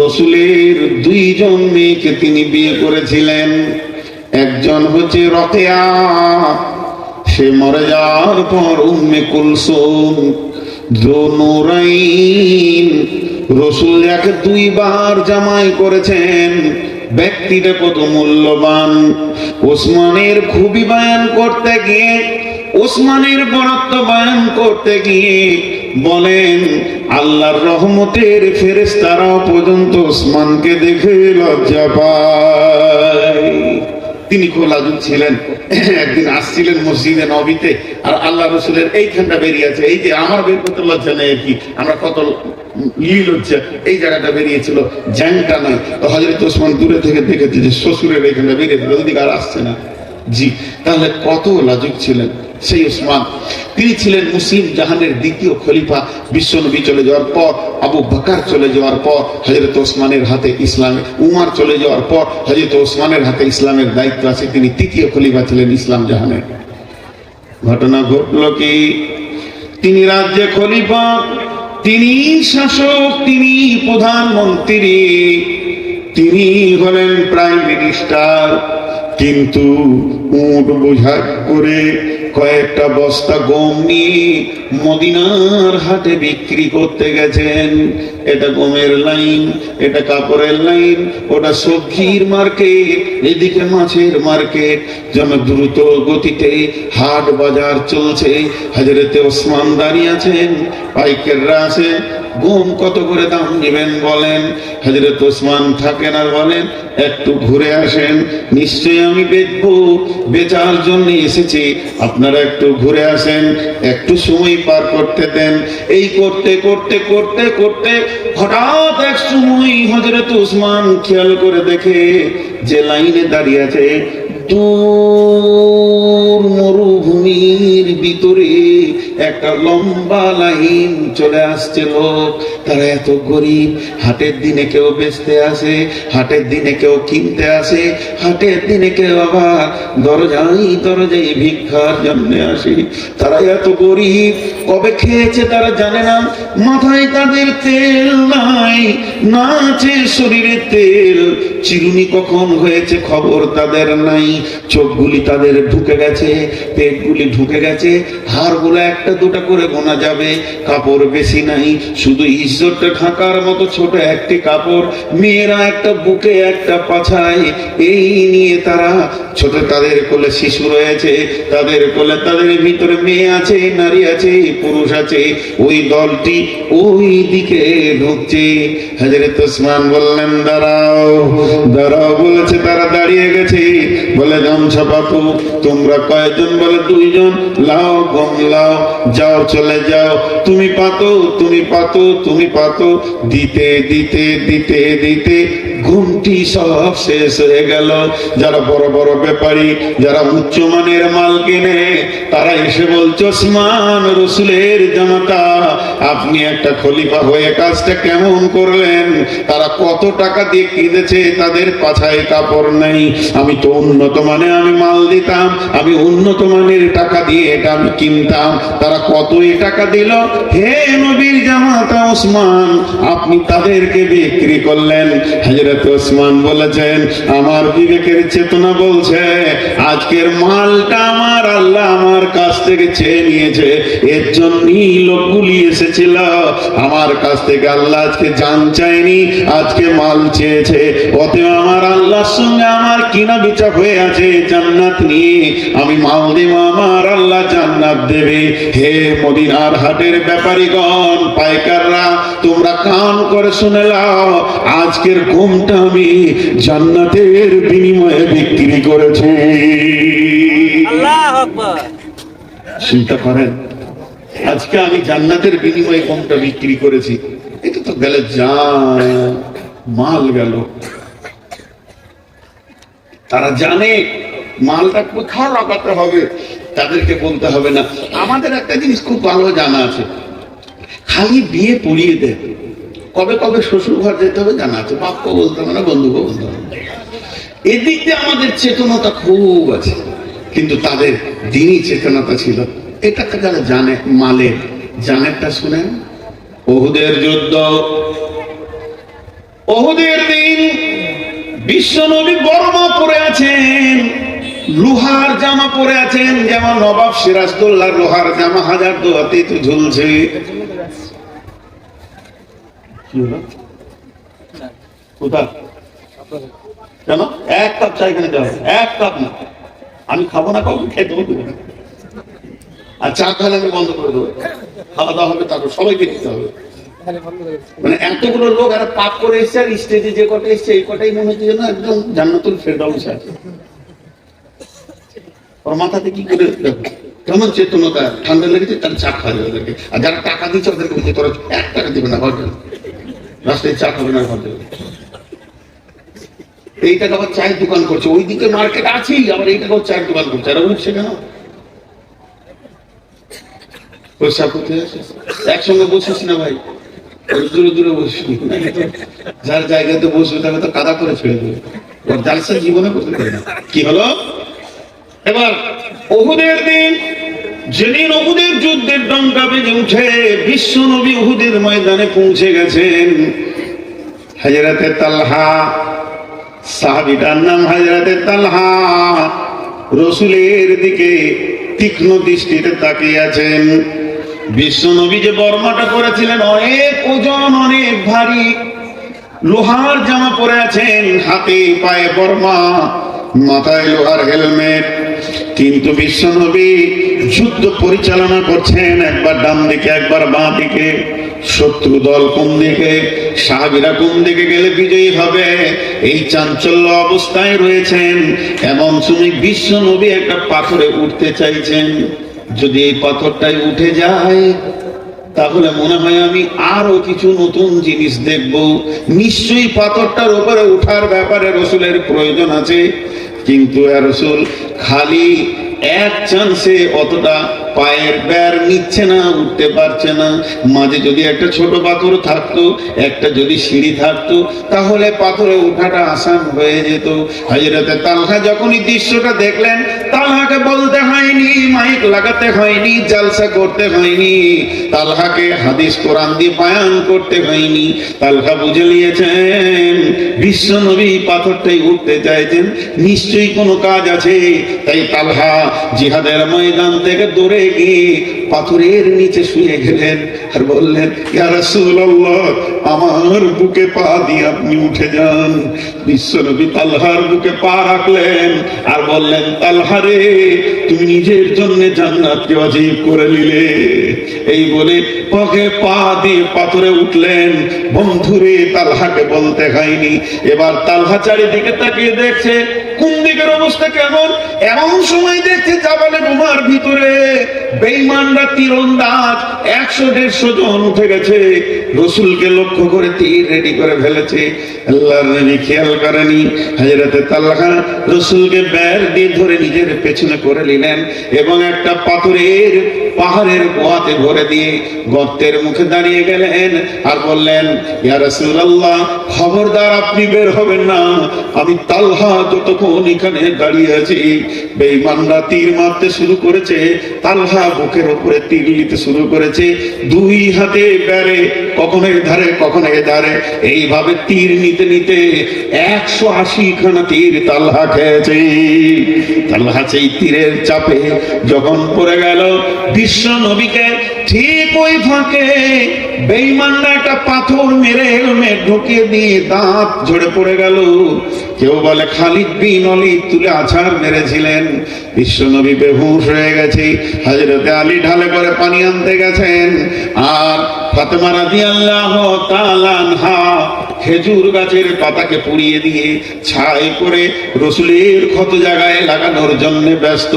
রাসূলের 2 জন মেয়েকে তিনি বিয়ে করেছিলেন। একজন হচ্ছে রকেয়া, সে মরে যাওয়ার পর উম্মে কুলসুম। জুনুরাইন, রাসূল যাকে 2 বার জামাই করেছেন, ব্যক্তিটা কত মূল্যবান। ওসমানের খুবই বয়ান করতে গিয়ে, ওসমানের বরত্ব বয়ান করতে গিয়ে বলেন, আল্লাহর রহমতের ফেরেশতারাও পর্যন্ত ওসমানকে দেখে লজ্জা পায়। তিনি খুব লাজুক ছিলেন। একদিন আসছিলেন মসজিদে নবীতে, আর আল্লাহ রাসূলের এইখানটা বেরিয়ে আছে, এই যে আমার বের করতে লজ্জা নেই কি, আমরা কত লজ্জা, এই জায়গাটা বেরিয়েছিল, জ্যাংটা নয়। তো হযরত ওসমান দূরে থেকে দেখেছে যে শ্বশুরের এইখানটা বেরিয়েছিল, ওদিকে আর আসছে না। জি, তাহলে কত লাজুক ছিলেন সেই ওসমান। তিনি ছিলেন মুসলিম জাহানের দ্বিতীয় খলিফা, বিশ্বনবী চলে যাওয়ার পর, আবু বকর চলে যাওয়ার পর, হযরত ওসমানের হাতে ইসলামের, উমর চলে যাওয়ার পর হযরত ওসমানের হাতে ইসলামের দায়িত্ব আছে, তিনি তৃতীয় খলিফা ছিলেন ইসলাম জাহানের। ঘটনা ঘটল কি, তিনি রাজ্যে খলিফা, তিনি শাসক, তিনি প্রধানমন্ত্রী, তিনি হলেন প্রাইম মিনিস্টার, কিন্তু উট বোঝা করে কয়েকটা বস্তা গম নিয়ে মদিনার হাটে বিক্রি করতে গেছেন। এটা গমের লাইন, এটা কাপড়ের লাইন, ওটা সবজির মার্কেট, এদিকে মাছের মার্কেট, যেন দ্রুত গতিতে হাট বাজার চলছে। হযরতে ওসমান দাঁড়িয়ে আছেন, পাইকাররা আছেন, গম কত করে দাম নেবেন বলেন। হযরত ওসমান থাকেন আর বলেন, একটু ঘুরে আসেন, নিশ্চয়ই আমি বেচবো, বেচার জন্য এসেছি, আপনারা একটু ঘুরে আসেন, একটু সময় পার করতে দেন। এই করতে করতে করতে করতে হঠাৎ এক সময় হযরত ওসমান খেয়াল করে দেখে যে লাইনে দাঁড়িয়ে আছে, দূর মরুভূমির ভিতরে একটা লম্বা লাইন চলে আসছে লোক। তারা এত গরিব, হাটের দিনে কেউ বেচতে আসে, হাটের দিনে কেউ কিনতে আসে, হাটের দিনে কেউ আবার দরজায় দরজায় ভিক্ষার জন্য আসে। তারা এত গরিব, কবে খেয়েছে তারা জানে না, মাথায় তাদের তেল নাই, না আছে শরীরে তেল, চিরুনি কখন হয়েছে খবর তাদের নাই, চোখগুলি তাদের ঢুকে গেছে, পেটগুলি ঢুকে গেছে, হাড়গুলো একটা দুটা করে গোনা যাবে, কাপড় বেশি নাই, শুধু ইজ্জতটা ঢাকার মতো ছোট একটি কাপড়, মেয়েরা একটা বুকে একটা পাছায়, এই নিয়ে তারা ছোট, তাদের কোলে শিশু রয়েছে, তাদের কোলে তাদের ভিতরে মেয়ে আছে, নারী আছে, পুরুষ আছে, ওই দলটি ওই দিকে ঢুকছে। হযরত ওসমান বললেন, দাঁড়াও দাঁড়াও, বলেছে, তারা দাঁড়িয়ে গেছে, বলে গামছা পাতো, তোমরা কয়জন, বলে দুইজন, লাও গম লাও, যাও চলে যাও, তুমি পাতো তুমি পাতো তুমি পাতো, দিতে দিতে দিতে দিতে ঘুমটি সব শেষ হয়ে গেল। যারা বড় বড় ব্যাপারী, যারা উচ্চমানের মাল কিনে, তারা এসে বলছে, ওসমান রসুলের জামাতা, আপনি একটা খলিফা হয়ে কাজটা কেমন করলেন? তারা কত টাকা দিয়ে কিনেছে, তাদের পাছায় কাপড় নেই, আমি তো উন্নত মানে আমি মাল দিতাম, আমি উন্নত মানের টাকা দিয়ে এটা আমি কিনতাম, তারা কতই টাকা দিল, হে নবীর জামাতা ওসমান, আপনি তাদেরকে বিক্রি করলেন। হযরত ওসমান বলেছেন, আমার বিবেকের চেতনা বলছে আজকের মালটা আমার আল্লাহ আমার কাছ থেকে চেয়ে নিয়েছে, এর জন্যই লোকগুলি এসেছিল, আমার কাছ থেকে আল্লাহ আজকে জান চায়নি, আজকে মাল চেয়েছে, অতএব আমার আল্লাহর সঙ্গে আমার কিনা বিচার হয়ে আছে, জান্নাত নিয়ে আমি মাল দেব, আমার আল্লাহ জান্নাত দেবে। হে মদিনার হাটের ব্যাপারীগণ, পাইকাররা, তোমরা কান করে শুনে নাও, আজকের ঘুমটা আমি জান্নাতের বিনিময়ে বিক্রি করেছি। আল্লাহু আকবার। চিন্তা করেন, আজকে আমি জান্নাতের বিনিময়ে ঘুমটা বিক্রি করেছি, এটা তো গেলে জান মাল গেল। তারা জানে মালটা কোথাও লাগাতে হবে, তাদেরকে বলতে হবে না। আমাদের একটা জিনিস খুব ভালো জানা আছে, খালি বিয়ে পড়িয়ে দেয়, কবে কবে শ্বশুর ঘর যেতে হবে জানা আছে, বাপকে বলতে হবে না, বন্ধুকে বলতে হবে না। এদিক দিয়ে আমাদের চেতনতা খুব আছে, কিন্তু তাদের দিনই চেতনতা ছিল। এটাকে যারা জানে, মালের জানেরটা শুনেন। ওহুদের যুদ্ধ, ওহুদের দিন বিশ্বনবী বর্মা পরে আছেন, লোহার জামা পরে আছেন, যেমন নবাব সিরাজদৌল্লাহ লোহার জামা হাজার দোয়াতে তো ঝুলছে। কেন এক কাপ চা এখানে দেওয়া, এক কাপ না, আমি খাবো না, কাউকে খেতে দেবো না, আর চা খালে আমি বন্ধ করে দেবো, খাওয়া দাওয়া হবে তারপর সবাইকে দিতে হবে। মানে এতগুলো লোক আর পাপ করে এসছে, আর স্টেজে যে কটা এসছে এই কটাই মনে হচ্ছে যেন একদম জান্নাতুল ফেরদাউস আছে। ওর মাথাতে কি করে কেমন চেতনতা, ঠান্ডা লেগেছে তার চা খাওয়া যাবে ওদেরকে, আর যারা টাকা দিচ্ছে ওদেরকে বলছে তোরা 1 টাকা দিবে না, ঘর যাবে, রাস্তায় চা খাবে না, ঘর যাবে। এই টাকা আবার চায়ের দোকান করছে, ওইদিকে মার্কেট আছেই, আবার এই টাকা চায়ের দোকান করছে, আর উঠছে কেন? প্রসাব করতে আছে একসঙ্গে বসিস না ভাই, দূরে দূরে বসবি, যার জায়গাতে বসবে তাকে তো কাদা করে ছেড়ে দেবে, ওর জালসা জীবনে করতে পারে না। কি হলো এবার উহুদের দিন, যেদিন উহুদের যুদ্ধের ডঙ্কা বেজে উঠে বিশ্ব নবী উহুদের ময়দানে পৌঁছে গেছেন, হযরতে তালহা, সাহাবীটার নাম হযরতে তালহা, রাসূলের দিকে তীক্ষ্ণ দৃষ্টিতে তাকিয়ে আছেন। বিশ্ব নবী যে বর্মাটা পরেছিলেন অনেক ওজন, অনেক ভারী, লোহার জামা পরে আছেন, হাতে পায়ে বর্মা, মাথায় লোহার হেলমেট, কিন্তু বিশ্ব নবী যুদ্ধ পরিচালনা করছেন একবার ডান দিকে একবার বাঁ দিকে, শত্রু দল কোন দিকে, সাহাবীরা কোন দিকে গেলে বিজয়ী হবে, এই চাঞ্চল্য অবস্থায় রয়েছেন। এমন সময় বিশ্ব নবী একটা পাথরে উঠতে চাইছেন, যদি এই পাথরটাই উঠে যায় তাহলে মনে হয় আমি আরো কিছু নতুন জিনিস দেখব, নিশ্চয়ই পাথরটার উপরে উঠার ব্যাপারে রাসূলের প্রয়োজন আছে। কিন্তু রাসূল খালি এক চান্সে অতটা পায়ের বের নিচ্ছে না, উঠতে পারছে না। মাঝে যদি একটা ছোট পাথর থাকতো, একটা যদি সিঁড়ি থাকতো, তাহলে পাথরে ওঠাটা আসান হয়ে যেত। হযরতে তালহা যখনই দৃশ্যটা দেখলেন, তালহাকে বলতে হয়নি, মাইক লাগাতে হয়নি, জালসা করতে হয়নি, তালহাকে হাদিস কোরআন দিয়ে বয়ান করতে হয়নি। তালহা বুঝে নিয়েছেন বিশ্ব নবী পাথরটাই উঠতে চাইছেন, নিশ্চয়ই কোনো কাজ আছে। তাই তালহা জিহাদের ময়দান থেকে দৌড়ে গিয়ে পাথরের নিচে শুয়ে গেলেন আর বললেন, ইয়া রাসূলুল্লাহ, আমার বুকে পা দিয়ে আপনি উঠে যান। বিশ্বনবী তালহার বুকে পা রাখলেন আর বললেন, তালহা রে, তুমি নিজের জন্য জান্নাতকে ওয়াজিব করে নিলে। এই বলে পাকে পা দিয়ে পাথরে উঠলেন। বন্ধুরে, তালহাকে বলতে হয়নি। এবার তালহা চারিদিকে তাকিয়ে দেখছে কোন দিকের অবস্থা কেমন। এমন সময় দেখছে জাবালে রুমার ভিতরে বেঈমানরা তীরন্দাজ 100-150 জন উঠে গেছে, রাসূলকে লক্ষ্য করে তীর রেডি করে ফেলেছে। আল্লাহর নবী খেয়াল করেনি। হযরতে তালহা রাসূলকে বের দিয়ে ধরে নিজের পেছনে করে নিলেন এবং একটা পাথরের পাহাড়ের গোয়াতে ভরে দিয়ে গর্তের মুখে দাঁড়িয়ে গেলেন আর বললেন, ইয়া রাসূলুল্লাহ, খবরদার আপনি বের হবেন না, আমি তালহা যতক্ষণ এখানে দাঁড়িয়ে আছি। বেঈমানরা তীর মারতে শুরু করেছে, তালহা বুকের উপরে তীর নিতে শুরু করেছে, দুই হাতে বেরে, কখনো ধারে কখনো ধারে, এইভাবে তীর নিতে নিতে 180 খানা তীর তালহা খেয়েছে। তালহা সেই তীরের চাপে যখন পড়ে গেল, বিশ্ব নবীকে ঠিক ওই ফাঁকে বেঈমানরা একটা পাথর মেরে হেলমেট ঢুকিয়ে দিয়ে দাঁত ঝরে পড়ে গেল। কেউ বলে খালিদ বিন ওয়ালিদ তুলে আছাড় মেরেছিলেন। বিশ্ব নবী বেহুশ হয়ে গেছে। হযরতে আলী ঢালে করে পানি আনতে গেছেন আর ফাতেমা রাদিয়াল্লাহু তাআলা আনহা খেজুর গাছের পাতাকে পুড়িয়ে দিয়ে ছাই করে রাসূলের ক্ষত জায়গায় লাগানোর জন্য ব্যস্ত।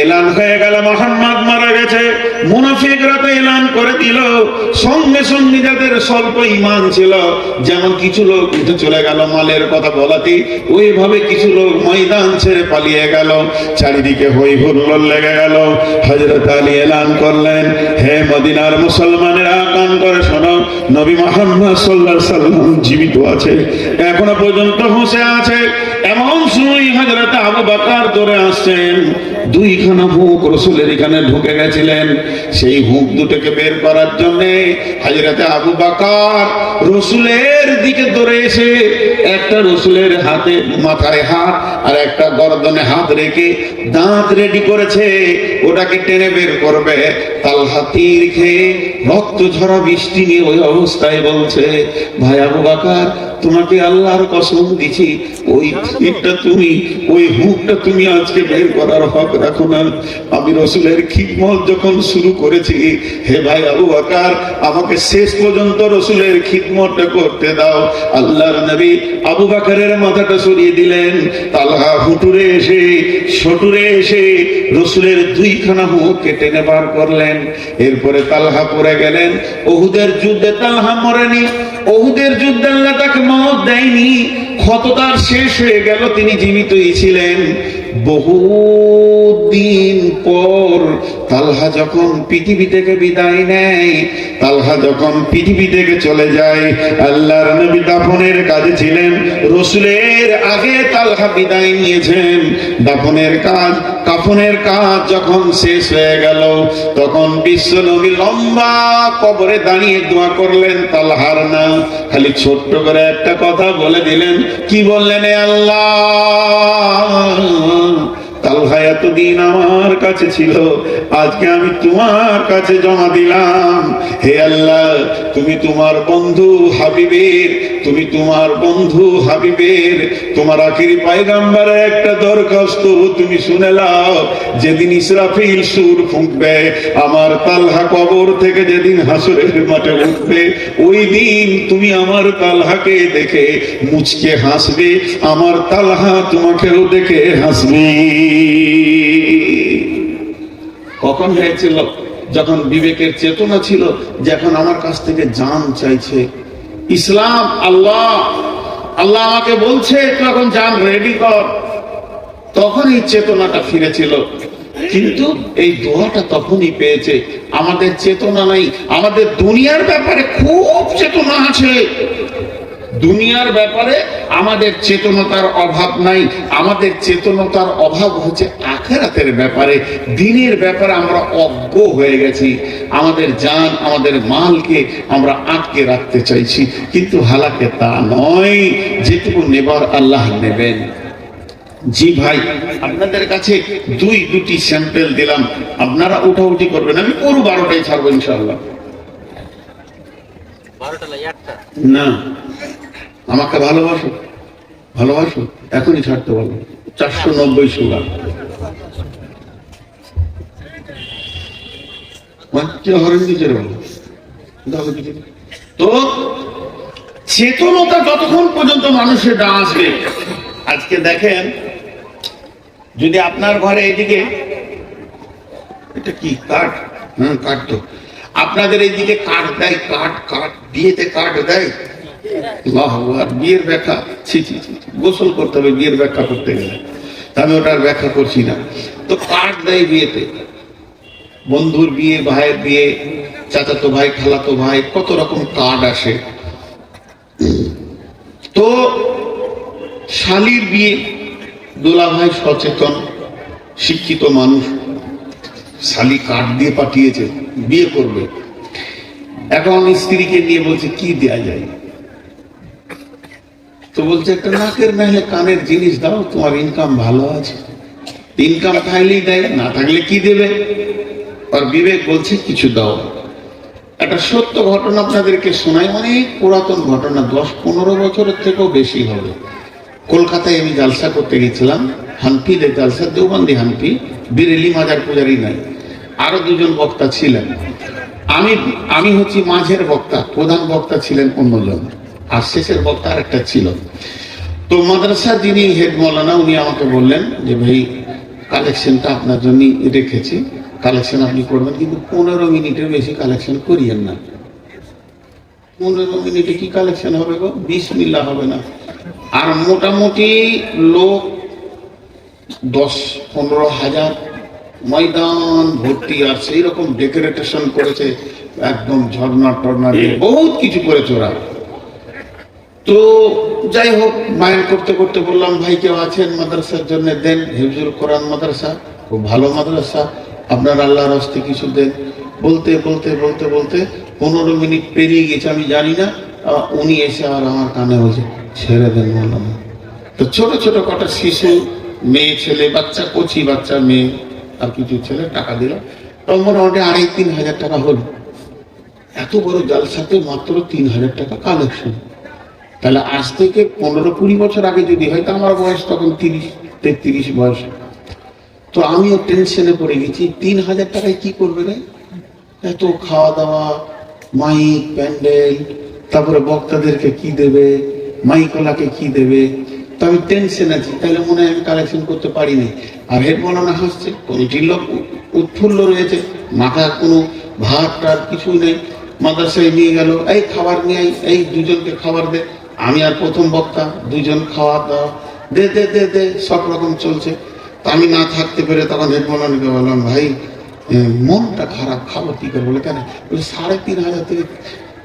এলান হয়ে গেল মুহাম্মদ মারা গেছে। মুনাফিকরা তো এলান করে দিল। সঙ্গে সঙ্গে যাদের স্বল্প ঈমান ছিল, যেমন কিছু লোক উঠে চলে গেল মালের কথা বলাতে, ওইভাবে কিছু লোক ময়দান ছেড়ে পালিয়ে গেল। চারিদিকে হই হুল্লোড় লেগে গেল। হযরত আলী এলান করলেন, হে মদিনার মুসলমানেরা, কান করে শোনো, নবী মুহাম্মদ সাল্লাল্লাহু আলাইহি সাল্লাম জীবিত আছে, এখনো পর্যন্ত হুঁশে আছে। এমন সময় হযরত আবু বকর দৌড়ে আসছেন। দুইখানা হুঁক রাসূলের এখানে ঢুকে গেছিলেন। সেই হুঁক দুটোকে বের করার জন্য হযরত আবু বকর রাসূলের দিকে দৌড়ে এসে একটা রাসূলের হাতে মাথায় হাত আর একটা গর্দনে হাত রেখে দাঁত রেডি করেছে, ওটাকে টেনে বের করবে। তালহা তীর খেয়ে রক্ত ঝরা বৃষ্টি নিয়ে ওই অবস্থায় বলছে, ভাই আবু বকর, তোমাকে আল্লাহর কসম দিছি, ওই তীরটা তুমি, ওই হুকটা তুমি আজকে বের করার হক রাখো না। আমি রাসূলের খিদমত যখন শুরু করেছি, হে ভাই আবু বকর, আমাকে শেষ পর্যন্ত রাসূলের খিদমতটা করতে দাও। আল্লাহর নবী আবু বকরের মাথাটা সরিয়ে দিলেন। তালহা হুটুরে এসে সটুরে এসে রাসূলের দুইখানা হুক কেটে বার করলেন। এরপরে তালহা পড়ে গেলেন। উহুদের যুদ্ধে তালহা মরেনি। উহুদের যুদ্ধে আল্লাহ তাকে মওত দেয়নি। ক্ষত তার শেষ হয়ে গেল, তিনি জীবিতই ছিলেন। বহুদিন পর তালহা যখন পৃথিবী থেকে বিদায় নেয়, তালহা যখন পৃথিবী থেকে চলে যায়, আল্লাহর নবী দাফনের কাজে ছিলেন, রসুলের আগে তালহা বিদায় নিয়েছেন। দাফনের কাজ, কাফনের কাজ যখন শেষ হয়ে গেল, তখন বিশ্ব নবী লম্বা কবরে দাঁড়িয়ে দোয়া করলেন তালহার নাম, খালি ছোট্ট করে একটা কথা বলে দিলেন। কি বললেন? এ আল্লাহ, তালহা এতদিন আমার কাছে ছিল, আজকে আমি তোমার কাছে জমা দিলাম। হে আল্লাহ, তুমি তোমার বন্ধু হাবিবের, তুমি তোমার বন্ধু হাবিবের, তোমার আখিরি পয়গম্বরের একটা দরখাস্ত তুমি শুনে নাও। যেদিন ইসরাফিল সুর ফুঁকবে, আমার তালহা কবর থেকে যেদিন হাসরের মাঠে উঠবে, ওই দিন তুমি আমার তালহাকে দেখে মুচকে হাসবে, আমার তালহা তোমাকেও দেখে হাসবে। কখন হয়েছিল? যখন বিবেকের চেতনা ছিল, যখন আমার কাছ থেকে জান চাইছে। ইসলাম, আল্লাহ আল্লাহ আমাকে বলছে তুই এখন জান রেডি কর, তখন এই চেতনাটা ফিরেছিল। কিন্তু এই দোয়াটা তখনই পেয়েছে। আমাদের চেতনা নাই। আমাদের দুনিয়ার ব্যাপারে খুব চেতনা আছে, দুনিয়ার ব্যাপারে আমাদের চেতনতার অভাব নাই। আমাদের চেতনতার অভাব হচ্ছে আখিরাতের ব্যাপারে, দিনের ব্যাপারে আমরা অজ্ঞ হয়ে গেছি। আমাদের জান, আমাদের মালকে আমরা আটকে রাখতে চাইছি, কিন্তু হালাকে তা নয়। যেটুকু নেবার আল্লাহ নেবেন। জি ভাই, আপনাদের কাছে দুটি স্যাম্পল দিলাম, আপনারা উঠাউঠি করবেন। আমি পুরো 12টাই ছাড়বো ইনশাআল্লাহ। না, আমাকে ভালোবাসো, ভালোবাসো, এখনই ছাড়তে পারবো। 490 সুগার তো চেতনতা যতক্ষণ পর্যন্ত মানুষের না আসবে। আজকে দেখেন, যদি আপনার ঘরে এদিকে, এটা কি কাঠ? হ্যাঁ, কাঠ তো। আপনাদের এইদিকে কাঠ দেয়, কাঠ বিয়েতে কাঠ দেয়। বিয়ের ব্যাখ্যা, গোসল করতে হবে বিয়ের ব্যাখ্যা করতে গেলে, আমি ওটার ব্যাখ্যা করছি না। তো কাঠ দেয় বিয়েতে, বন্ধুর বিয়ে, ভাইয়ের বিয়ে, চাচাতো ভাই, খালাতো ভাই, কত রকম কার্ড আসে। তো শালির বিয়ে, দোলা ভাই সচেতন শিক্ষিত মানুষ, শালি কার্ড দিয়ে পাঠিয়েছে বিয়ে করবে। এখন স্ত্রীকে নিয়ে বলছে কি দেয়া যায়, তো বলছে একটা নাকের নাহলে কানের জিনিস দাও, তোমার ইনকাম ভালো আছে। ইনকাম থাকলেই দেয়, না থাকলে কি দেবে? আর বিবেক বলছে কিছু দাও। একটা সত্য ঘটনা আপনাদেরকে শোনাই, অনেক পুরাতন ঘটনা, 10-15 বছরের থেকেও বেশি হবে। কলকাতায় আমি জালসা করতে গেছিলাম, হানফিদের জালসা, দেওবন্দি হানফি, বিরেলি মাজার পূজারি নাই, আরো দুজন বক্তা ছিলেন। আমি হচ্ছি মাঝের বক্তা, প্রধান বক্তা ছিলেন অন্যজন, আর শেষের বক্তা আরেকটা ছিল। তো মাদ্রাসার যিনি হেড মৌলানা, উনি আমাকে বললেন যে ভাই, কালেকশনটা আপনার জন্য রেখেছি, কালেকশন আপনি করবেন, কিন্তু 15 মিনিটের বেশি কালেকশন করিয়েন না। 15 মিনিটে কি কালেকশন হবে গো? বিসমিল্লাহ হবে না। আর মোটামুটি লোক 10-15 হাজার, ময়দান ভর্তি, আর সেই রকম ডেকোরেটেশন করেছে, একদম ঝর্ণা টর্না দিয়ে বহুত কিছু করেছে ওরা। তো যাই হোক, মায়ের করতে করতে বললাম, ভাই কেউ আছেন মাদ্রাসার জন্য দেন, হিফজুল কোরআন মাদ্রাসা, খুব ভালো মাদ্রাসা, আপনার আল্লাহর হস্তে কিছু দেন। বলতে বলতে বলতে বলতে 15 মিনিট পেরিয়ে গেছে, আমি জানি না। উনি এসে আর আমার কানে বলছে, ছেড়ে দেন বললাম। তো ছোট ছোট কটা শিশু, মেয়ে ছেলে, বাচ্চা, কচি বাচ্চা মেয়ে আর কিছু ছেলে টাকা দিল। তো মোটামুটি 2,5-3 হাজার টাকা হল। এত বড় জালসাতে মাত্র 3,000 টাকা কালেকশন। তাহলে আজ থেকে 15-20 বছর আগে যদি হয়, তো আমার বয়স তখন 30-33 বয়স। তো আমিও টেনশনে পড়ে গেছি, 3,000 টাকায় কি করবে রে? এত খাওয়া দাওয়া, মাইক, প্যান্ডেল, তারপরে বক্তাদেরকে কি দেবে, মাইকলাকে কি দেবে। তো আমি টেনশন আছি, তাহলে মনে হয় আমি কালেকশন করতে পারিনি। আর হেড মৌলানা হাসছে, কমিটির লোক উৎফুল্ল রয়েছে, মাথা কোনো ভাত টার কিছু নেই। মাদ্রাসায় নিয়ে গেল, এই খাবার নিয়ে আই, এই দুজনকে খাবার দে। আমি আর প্রথম বক্তা, দুজন খাওয়া দাওয়া, দে দে দে দে, সব রকম চলছে। তা আমি না থাকতে পেরে তখন হেড মৌলানাকে বললাম, ভাই মনটা খারাপ, খাবো কি করে? বলে কেন? বলে 3,500 থেকে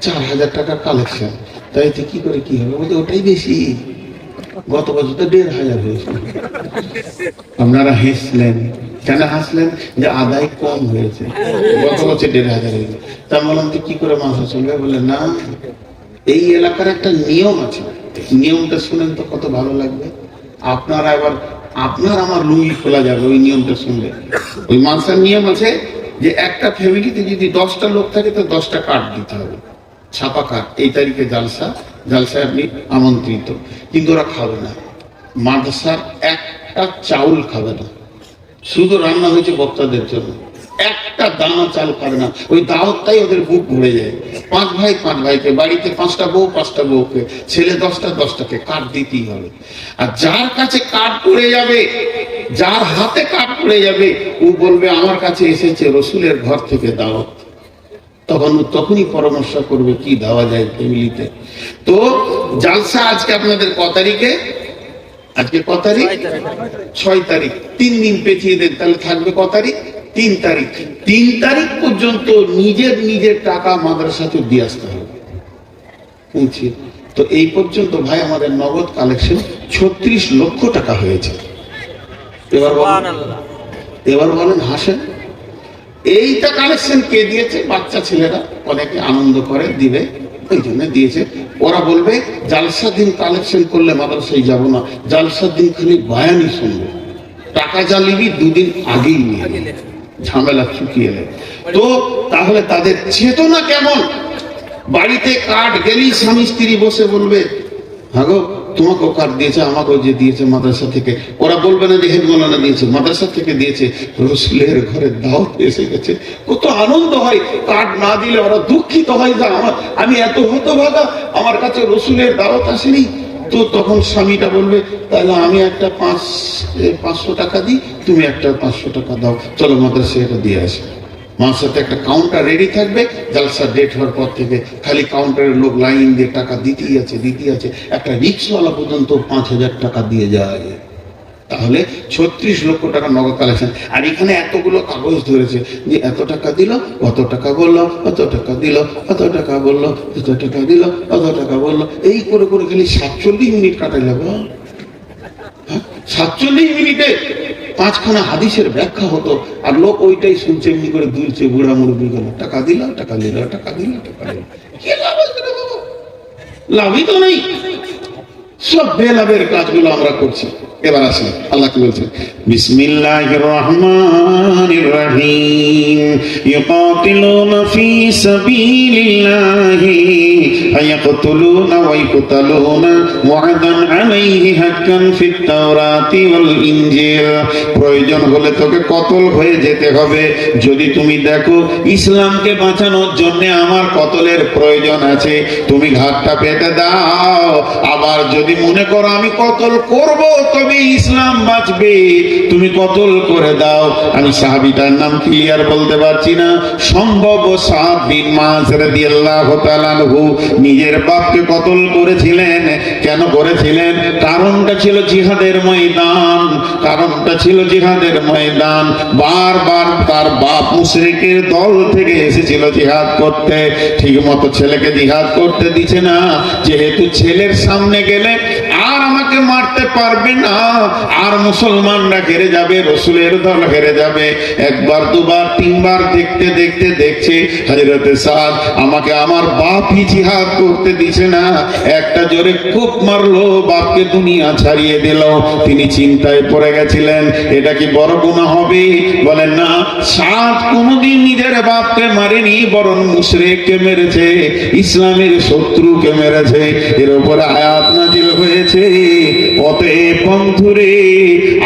4,000 টাকার কালেকশন, তাই তো কি করে কি হবে? বলতে ওটাই বেশি, গত বছর তো 1,500 হয়েছিল। আপনারা হেসলেন, কেন হাসলেন? যে আদায় কম হয়েছে, গত বছর 1,500 হয়েছে। তা বললাম তো কি করে মাসা চলবে? বলে না, এই এলাকার একটা নিয়ম আছে, নিয়মটা শুনেন তো কত ভালো লাগবে। আপনারা এবার আপনার আমার লুঙ্গি খোলা যাবে ওই নিয়মটা শুনলে। ওই মাসার নিয়ম আছে যে একটা ফ্যামিলিতে যদি 10টা লোক থাকে তো 10টা কার্ড দিতে হবে, ছাপা কার্ড, এই তারিখে জালসায় আপনি আমন্ত্রিত। কিন্তু ওরা খাবে না, মাদ্রাসার একটা চাউল খাবে না, শুধু রান্না হয়েছে বক্তাদের জন্য, একটা দানা চাল খাবে না। ওই দাওয়াতটাই ওদের বুক ভরে যায়। 5 ভাই 5 ভাইকে, বাড়িতে 5টা বউ 5টা বউকে, ছেলে 10টাকে কার্ড দিতেই হবে। আর যার কাছে কার্ড পড়ে যাবে, যার হাতে কার্ড পড়ে যাবে, ও বলবে আমার কাছে এসেছে রসুলের ঘর থেকে দাওয়াত। তখনই পরামর্শ করবে কি দেওয়া যায় ফ্যামিলিতে। তো জালসা আজকে আপনাদের ক তারিখে? আজকে ক তারিখ? 6 তারিখ। 3 দিন পেছিয়ে দেন, তাহলে থাকবে ক তারিখ? 3 তারিখ। 3 তারিখ পর্যন্ত নিজের টাকা মাদ্রাসাতে দিয়ে আসতে হবে পৌঁছে। তো এই পর্যন্ত ভাই আমাদের নগদ কালেকশন 36 লক্ষ টাকা হয়েছে। এবার বলেন, হাসেন। এইটা কালেকশন কে দিয়েছে? বাচ্চা ছেলেরা, অনেকে আনন্দ করে দিবে, ওই জন্য দিয়েছে। ওরা বলবে জালসার দিন কালেকশন করলে মাদ্রাসায় যাব না, জালসার দিন খালি বয়ানই শুনবো, টাকা যা নিবি 2 দিন আগেই নিয়ে ঝামেলা চুকিয়ে এলে। তো তাহলে তাদের চেতনা কেমন? বাড়িতে কার্ড গেলেই স্বামী স্ত্রী বসে বলবে, হাগো তোমাকেও কার্ড দিয়েছে, আমাকেও যে দিয়েছে মাদ্রাসা থেকে। ওরা বলবে না যে হেড মৌলানা দিয়েছে, মাদ্রাসা থেকে দিয়েছে, রসুলের ঘরে দাওয়াত এসে গেছে। কত আনন্দ হয়। কার্ড না দিলে ওরা দুঃখিত হয় যে আমি এত হতভাগা, আমার কাছে রসুলের দাওয়াত আসেনি। তো তখন স্বামীটা বলবে, তাহলে আমি একটা 500 টাকা দিই, তুমি একটা 500 টাকা দাও, চলো মাদ্রাসায় এটা দিয়ে আসে। মাদ্রাসাতে একটা কাউন্টার রেডি থাকবে, জালসা ডেট হওয়ার পর থেকে খালি কাউন্টারের লোক লাইন দিয়ে টাকা দিতেই আছে। একটা রিক্সাওয়ালা পর্যন্ত 5,000 টাকা দিয়ে যায়। তাহলে 36 লক্ষ টাকা নগদ কালেকশন। আর এখানে এতগুলো কাগজ ধরেছে যে এত টাকা দিল, অত টাকা বললো, অত টাকা দিল, অত টাকা বললো, এত টাকা দিল, অত টাকা বললো, এই করে করে খালি 47 মিনিট কাটাইল। 47 মিনিটে 5খানা হাদিসের ব্যাখ্যা হতো, আর লোক ওইটাই শুনছে, এমনি করে দুলছে, বুড়া মুরব্বী গেল, টাকা দিল, টাকা দিল, টাকা দিল, টাকা দিল। কি লাভ আছে বাবা? লাভই তো নেই। সব বেলাভের কাজগুলো আমরা করছি। এবার আসেন আল্লাহ কি বলছেন, বিসমিল্লাহির রহমানির রহিম, ইউকাতিলুনা ফি সাবিলিল্লাহি ফায়াকতুলুনা ওয়া ইকতালুনা ওয়া'দান আলাইহি হাক্কান ফিত তাওরাতি ওয়াল ইনজিল। প্রয়োজন হলে তোকে কতল হয়ে যেতে হবে। যদি তুমি দেখো ইসলামকে বাঁচানোর জন্য আমার কতলের প্রয়োজন আছে, তুমি ঘাটটা পেতে দাও। আবার যদি মনে করো আমি কতল করব তবে ইসলাম বাঁচবে, তুমি কতল করে দাও। আমি সাহাবীটার নাম ক্লিয়ার বলতে পারছি না, সম্ভব সাদ বিন মাস রাদিয়াল্লাহু তাআলা আনহু নিজের বাপকে কতল করেছিলেন। কেন করেছিলেন? কারণটা ছিল জিহাদের ময়দান, কারণটা ছিল জিহাদের ময়দান। বারবার তার বাপ মুশরিকের দল থেকে এসেছিল জিহাদ করতে, ঠিক মতো ছেলেকে জিহাদ করতে দিছে না। যেহেতু ছেলের সামনে গেলে আর আমাকে মারতে পারবে না, আর মুসলমানরা ঘেরে যাবে, রসুলের দল ঘেরে যাবে। একবার দুবার তিনবার দেখতে দেখতে দেখছে হযরতে সাদ আমাকে আমার বাপই জিহাদ করতে দিছে না, একটা জোরে কোপ মারলো, বাপকে দুনিয়া ছাড়িয়ে দিল। তিনি চিন্তায় পড়ে গেছিলেন এটা কি বড় গুনাহ হবে? বলেন না, সাদ কোনদিন নিজের বাপকে মারেনি, বরং মুশরিককে মেরেছে, ইসলামের শত্রুকে মেরেছে। এর উপরে আয়াত নাযিল হয়েছে, অতএব বন্ধুরে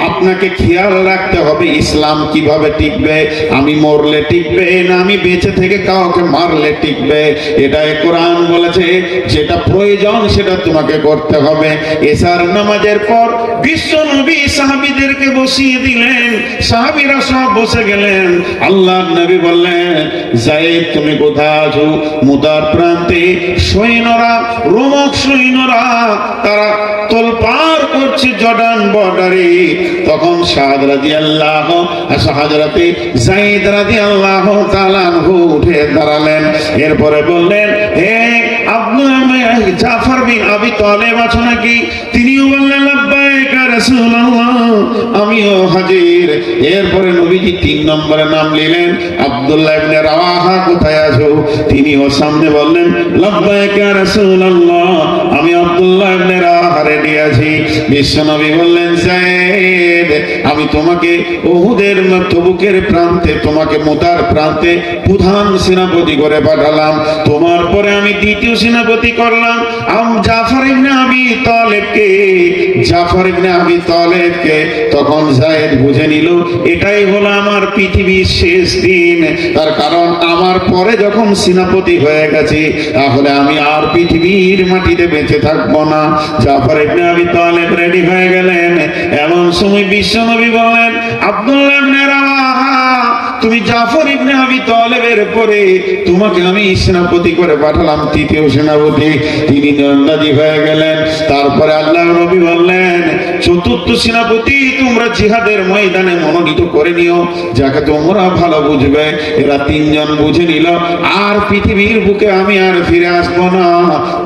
আপনাকে খেয়াল রাখতে হবে ইসলাম কিভাবে টিকবে। আমি মরলে টিকবে না, আমি বেঁচে থেকে কাউকে মারলে টিকবে। এটাই কোরআন বলেছে, যেটা প্রয়োজন সেটা তোমাকে করতে হবে। এশার নামাজের পর বিশ্ব নবী সাহাবীদেরকে বসিয়ে দিলেন, সাহাবীরা সব বসে গেলেন। আল্লাহর নবী বললেন, যায়েদ তুমি কোথায় আছো? মুতার প্রান্তে সৈন্যরা, রোমক সৈন্যরা তারা তোলপাড় করছে জর্ডান বর্ডারে। তখন সাদ রাদিয়াল্লাহু হযরতে যায়েদ রাদিয়াল্লাহু তাআলা উঠে দাঁড়ালেন। এরপরে বললেন, হে জাফর বিন আবি তালেব আছো নাকি? তিনিও বললেন, লাব্বাইক ইয়া রাসূলুল্লাহ, আমিও হাজির। এরপরে নবীজি 3 নম্বরে নাম নিলেন, আব্দুল্লাহ ইবনে রাওয়াহা কোথায় আছো? তিনিও সামনে বললেন, লাব্বাইক ইয়া রাসূলুল্লাহ, আমি আব্দুল্লাহ ইবনে রাওয়াহা রেডি আছি। বিশ্বনবী বললেন, যায়েদ আমি তোমাকে উহুদের তবুকের প্রান্তে, তোমাকে মুতার প্রান্তে প্রধান সেনাপতি করে পাঠালাম, তোমার পরে আমি দ্বিতীয় সেনাপতি করলাম জাফর ইবনে আবি তালেবকে, জাফর ইবনে আবি তালেবকে। তখন যায়েদ বুঝে নিল এটাই হলো আমার পৃথিবীর শেষ দিন, তার কারণ আমার পরে যখন সেনাপতি হয়ে গেছে তাহলে আমি আর পৃথিবীর মাটিতে বেঁচে থাকবো না। জাফর ইবনে আবি তালেব রেডি হয়ে গেলেন। এমন সময় বিশ্বনবী বলেন, আব্দুল্লাহ ইবনে রাওয়াহা, তুমি জাফর ইবনে আবি তালেবের পরে তোমাকে আমি সেনাপতি করে পাঠালাম তৃতীয় সেনাপতি। তিনি রাজি হয়ে গেলেন। তারপরে আল্লাহর নবী বললেন, চতুর্থ সেনাপতি তোমরা জিহাদের ময়দানে মনোনীত করে নিও, যাকে তোমরা ভালো বুঝবে। এরা 3 জন বুঝে নিল, আর পৃথিবীর বুকে আমি আর ফিরে আসবো না,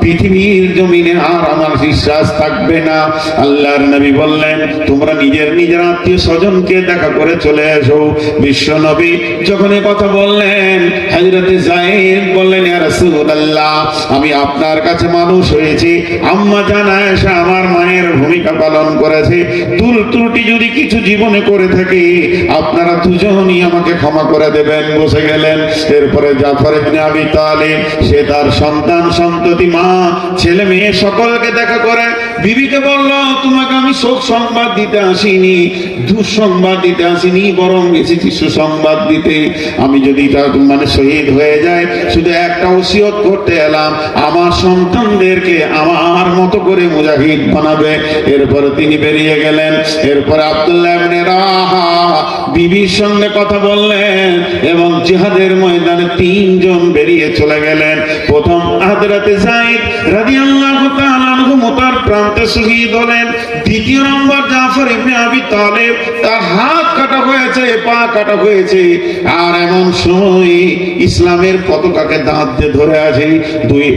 পৃথিবীর জমিনে আর আমার বিশ্বাস থাকবে না। আল্লাহর নবী বললেন, তোমরা নিজের নিজের আত্মীয় স্বজনকে দেখা করে চলে এসো। বিশ্ব নবী যখন এই কথা বললেন, হযরতে যায়েদ বললেন, ইয়া রাসূলুল্লাহ, আমি আপনার কাছে মানুষ হয়েছি, আম্মা জান আয়েশা আমার মায়ের ভূমিকা পালন করেছে, ভুল ত্রুটি যদি কিছু জীবনে করে থাকি আপনারা দুজনই আমাকে ক্ষমা করে দেবেন। বসে গেলেন। এরপরে জাফর ইবনে আবি তালেব সে তার সন্তান সন্ততি, মা ছেলে মেয়ে সকলকে দেখা করে বিবিকে বলল, তোমাকে আমি শোক সংবাদ দিতে আসিনি, দুঃসংবাদ দিতে আসিনি, বরং এসেছি সুসংবাদ দিতে। আমি যদি মানে শহীদ হয়ে যায় শুধু একটা ওসিয়ত করতে এলাম, আমার সন্তানদেরকে আমার মতো করে মুজাহিদ বানাবে। এরপরে তিনি বেরিয়ে গেলেন। এরপরে আব্দুল্লাহ ইবনে রাওয়াহা বিবির সঙ্গে কথা বললেন এবং জিহাদের ময়দানে 3 জন বেরিয়ে চলে গেলেন। প্রথম হযরতে যায়েদ রাদিয়াল্লাহু তাআলা আনহু মুতার প্রান্তে শহীদ হলেন। দ্বিতীয় নম্বর জাফর ইবনে আবি তালেব, তার হাত কাটা হয়েছে, পা কাটা হয়েছে, আর এমন সময় ইসলামের পতাকাকে দাঁত দিয়ে ধরে আছে।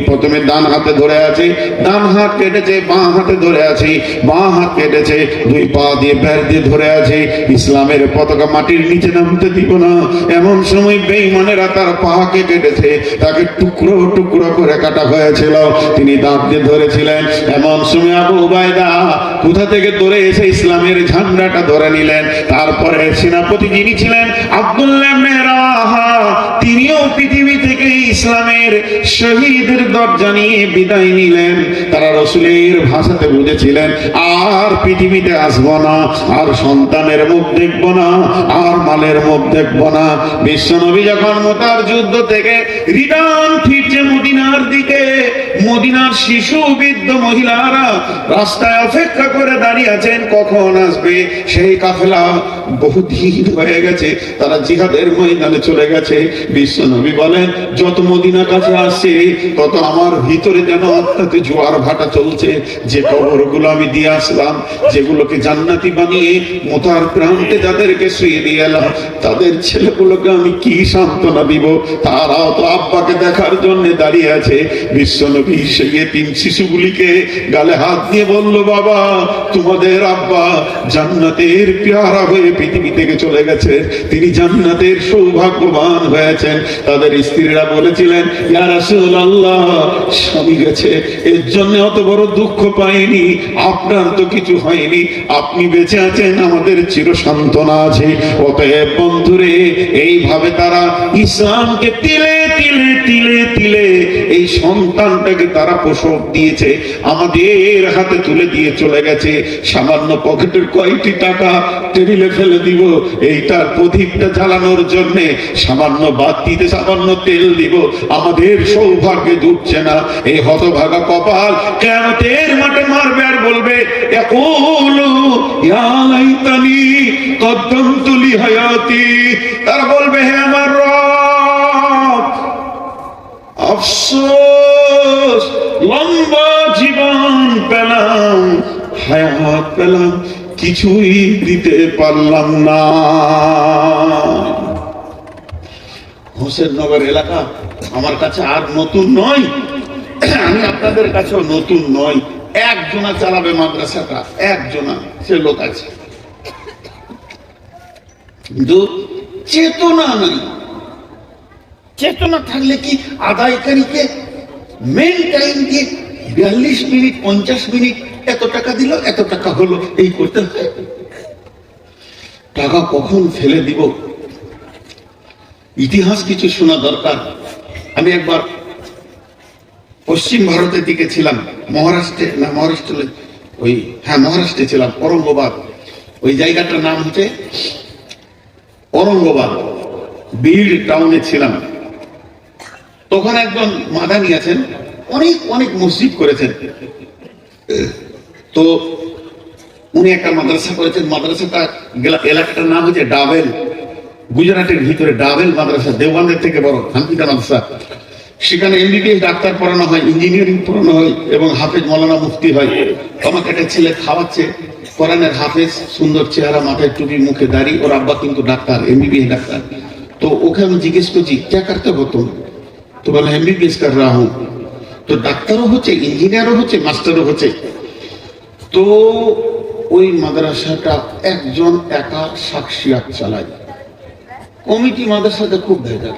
প্রথমে ডান হাতে ধরে আছে, ডান হাত কেটেছে, বাঁ হাতে ধরে আছে, বাঁ হাত কেটেছে, 2 পা দিয়ে বের দিয়ে ধরে আছে। ইসলামের পতাকা মাটির নিচে নামতে দিব না। এমন সময় বেঈমানেরা তার পাকে কেটেছে, তাকে টুকরো টুকরো করে কাটা হয়েছিল, তিনি দাঁত দিয়ে ধরেছিলেন। এমন সময় আবু উবাইদা কোথা থেকে ধরে এসে ইসলামের ঝান্ডাটা ধরে নিলেন। তারপরে সেনাপতি যিনি ছিলেন আব্দুল্লাহ ইবনে রাওয়াহা, তিনিও পৃথিবী থেকে ইসলামের শহীদের দরজা নিয়ে বিদায় নিলেন। তারা রাসূলের ভাষাতে বুঝেছিলেন আর পৃথিবীতে আসবো না, আর সন্তানের মুখ দেখবো না, আর মালের মুখ দেখবো না। বিশ্বনবী যখন মুতার যুদ্ধ থেকে রিটার্ন ফিরছে মদিনার দিকে, মদিনার শিশু বৃদ্ধ মহিলারা রাস্তায় অপেক্ষা করে দাঁড়িয়ে আছেন কখন আসবে সেই কাফেলা। বহুদিন হয়ে গেছে, তারা জিহাদের ময়দানে চলে গেছে। বিশ্বনবী বলেন, যত মদিনা কাছে আসছে তত আমার ভিতরে যেন অর্থাৎ জোয়ার ভাটা চলছে। যে কবরগুলো আমি দিয়ে আসলাম, যেগুলোকে জান্নাতি বানিয়ে মুতার প্রান্তে যাদেরকে শুয়ে দিয়ে এলাম, তাদের ছেলেগুলোকে আমি কি সান্ত্বনা দিব? তারাও তো আব্বাকে দেখার জন্য দাঁড়িয়ে আছে। বিশ্বনবী গিয়ে 3 শিশুগুলিকে গালে হাত দিয়ে বলল, বাবা তোমাদের আব্বা জান্নাতের পেয়ারা হয়ে পৃথিবী থেকে চলে গেছে, তিনি জান্নাতের সৌভাগ্যবান হয়েছেন। তাদের স্ত্রীরা বলেছিলেন, ইয়া রাসূলুল্লাহ, স্বামী গেছে এর জন্য অত বড় দুঃখ পাইনি, আপনার তো কিছু হয়নি, আপনি বেঁচে আছেন, আমাদের চির সান্ত্বনা আছে। অতএব বন্ধুরে, এইভাবে তারা ইসলামকে তিলে তিলে তিলে তিলে এই সন্তানটাকে তারা প্রসব দিয়েছে, আমাদের হাতে তুলে দিয়ে চলে গেছে। সামান্য পকেটের কয়েকটি টাকা টেবিলে ফেলে দিব, এইটার প্রদীপটা জ্বালানোর জন্য সামান্য বাতিতে সামান্য তেল দিব, আমাদের সৌভাগ্যে জুটছে না। এই হতভাগা কপাল কিয়ামতের মাঠে মারবে আর বলবে, ইয়াকুলু ইয়া লাইতানি কদ্দামতু লি হায়াতি। তারা বলবে, হে আমার রব, আফসোস, লম্বা জীবন পেলাম, হায়াত পেলাম, কিছুই দিতে পারলাম না। হোসেননগর এলাকা আমার কাছে আর নতুন নয়, আমি আপনাদের কাছেও নতুন নয়। একজনা চালাবে মাদ্রাসাটা, একজনা, সে লোক আছে, কিন্তু চেতনা নাই। চেতনা থাকলে কি আদায়কারীকে মেন টাইম দিয়ে 42 মিনিট 50 মিনিট এত টাকা দিল, এত টাকা হলো, এই করতে হয়? টাকা কখন ফেলে দিব, ইতিহাস কিছু শোনা দরকার। আমি একবার পশ্চিম ভারতের দিকে ছিলাম, মহারাষ্ট্রে মহারাষ্ট্রে ছিলাম, ঔরঙ্গাবাদ। ওই জায়গাটার নাম হচ্ছে ঔরঙ্গাবাদ, বীর টাউনে ছিলাম। তখন একজন মাদানি আছেন, অনেক অনেক মসজিদ করেছেন। তো উনি একটা মাদ্রাসা করেছেন, মাদ্রাসাটা এলাকাটার নাম হচ্ছে ডাবেল, গুজরাটের ভিতরে ডাবেল মাদ্রাসা, দেওবন্দের থেকে বড় হানফিকা মাদ্রাসা। সেখানে এমবিবিএস ডাক্তার পড়ানো হয়, ইঞ্জিনিয়ারিং পড়ানো হয় এবং হাফেজ মৌলানা মুফতি হয়। আমাকে একটা ছেলে খাওয়াচ্ছে, কোরআনের হাফেজ, সুন্দর চেহারা, মাথায় টুপি, মুখে দাড়ি, ওর আব্বা কিন্তু ডাক্তার, এমবিবিএস ডাক্তার। তো ওকে আমি জিজ্ঞেস করছি, ক্যা করতে হো তুম? তো বলে এমবিবিএস কর রহা হুঁ। তো ডাক্তারও হচ্ছে, ইঞ্জিনিয়ারও হচ্ছে, মাস্টারও হচ্ছে। তো ওই মাদ্রাসাটা একজন একা সাক্ষিয়াত চালায়, কমিটি মাদ্রাসাতে খুব ভেজাল।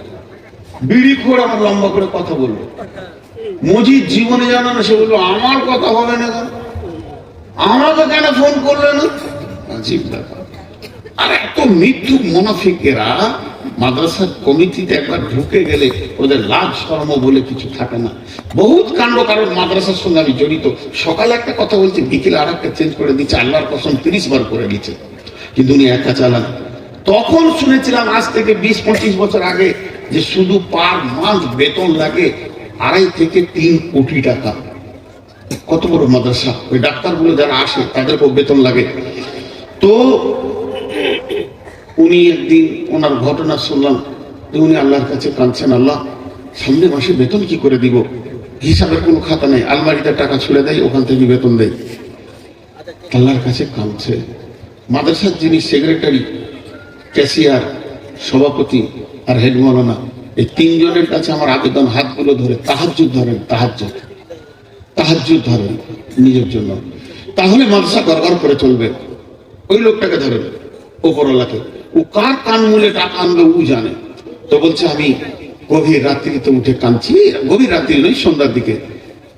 বিড়ি খোর আমার লম্বা করে কথা বললো, মজিদ জীবনে জানা না, সে বললো আমার কথা হবে না, আমাকে কেন ফোন করলে না? আজীব ব্যাপার। আর এত মৃত্যু মুনাফিকেরা মাদ্রাসার কমিটিতে একবার ঢুকে গেলে ওদের লাজ শরম বলে কিছু থাকে না। বহুত কাণ্ড, কারণ মাদ্রাসার সঙ্গে আমি জড়িত। সকালে একটা কথা বলছি, বিকেলে আর একটা চেঞ্জ করে দিচ্ছে, আল্লাহর কসম 30 বার করে দিচ্ছে, কিন্তু উনি একা চালান। তখন শুনেছিলাম আজ থেকে 20-25 বছর আগে যে শুধু পার মান্থ বেতন লাগে 2.5 থেকে 3 কোটি টাকা। কত বড় মাদ্রাসা, ওই ডাক্তারগুলো যারা আসে তাদেরকেও বেতন লাগে। তো উনি একদিন ওনার ঘটনা শুনলাম, উনি আল্লাহর কাছে কাঁদছেন, আল্লাহ সামনের মাসে বেতন কি করে দিব, হিসাবের কোনো খাতা নেই, আলমারিতে টাকা ছুড়ে দেয়, ওখান থেকে বেতন দেয়। আল্লাহর কাছে কাঁদছে। মাদ্রাসার যিনি সেক্রেটারি, ক্যাশিয়ার, সভাপতি আর হেড মৌলানা, এই 3 জনের কাছে আমার আবেদন, হাতগুলো ধরে তাহাজ্জুদ ধরেন, তাহাজ্জুদ ধরেন নিজের জন্য, তাহলে মাদ্রাসা গড়গড় করে চলবে। ওই লোকটাকে ধরেন, ওপরওয়ালাকে, ও কার কান মূলে টাকা আনবে ও জানে। তো বলছে আমি গভীর রাত্রিতে উঠে কাঁদছি, গভীর রাত্রি নয়, সন্ধ্যার দিকে।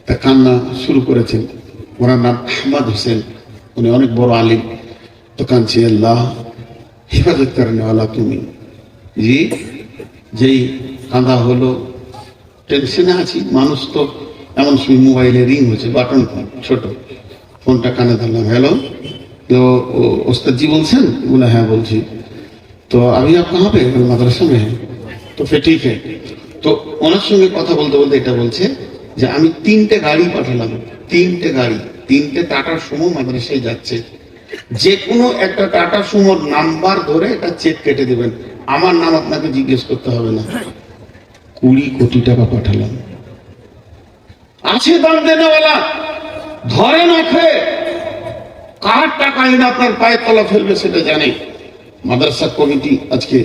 তা কান্না শুরু করেছেন। ওনার নাম আহমদ হোসেন, উনি অনেক বড় আলিম। তো কাঁদছি, আল্লাহ হেফাজত করেনেওয়ালা তুমি। জি, যেই কাঁদা হলো, টেনশনে আছি, মানুষ তো এমন সময় মোবাইলে রিং হচ্ছে, বাটন ফোন, ছোট ফোনটা কানে ধরলাম, হ্যালো, তো ওস্তাদ জি বলছেন? বলে হ্যাঁ বলছি। তো আমি आप कहाँ पे? মাদ্রাসা में है। তো ফির ঠিক है। তো ওনার সঙ্গে কথা বলতে বলতে এটা বলছে যে আমি 3টে গাড়ি পাঠালাম, 3টে গাড়ি, 3টে টাটা সুমো মাদ্রাসায় যাচ্ছে, যে কোনো একটা টাটা সুমোর নাম্বার ধরে এটা চেক কেটে দেবেন, আমার নাম আপনাকে জিজ্ঞেস করতে হবে না। 20 কোটি টাকা পাঠালাম। আছে দাম দেনেওয়ালা, ধরে না খেয়ে কার টাকা এনে আপনার পায়ের তলা ফেলবে সেটা জানে। মাদ্রাসা কমিটি আজকে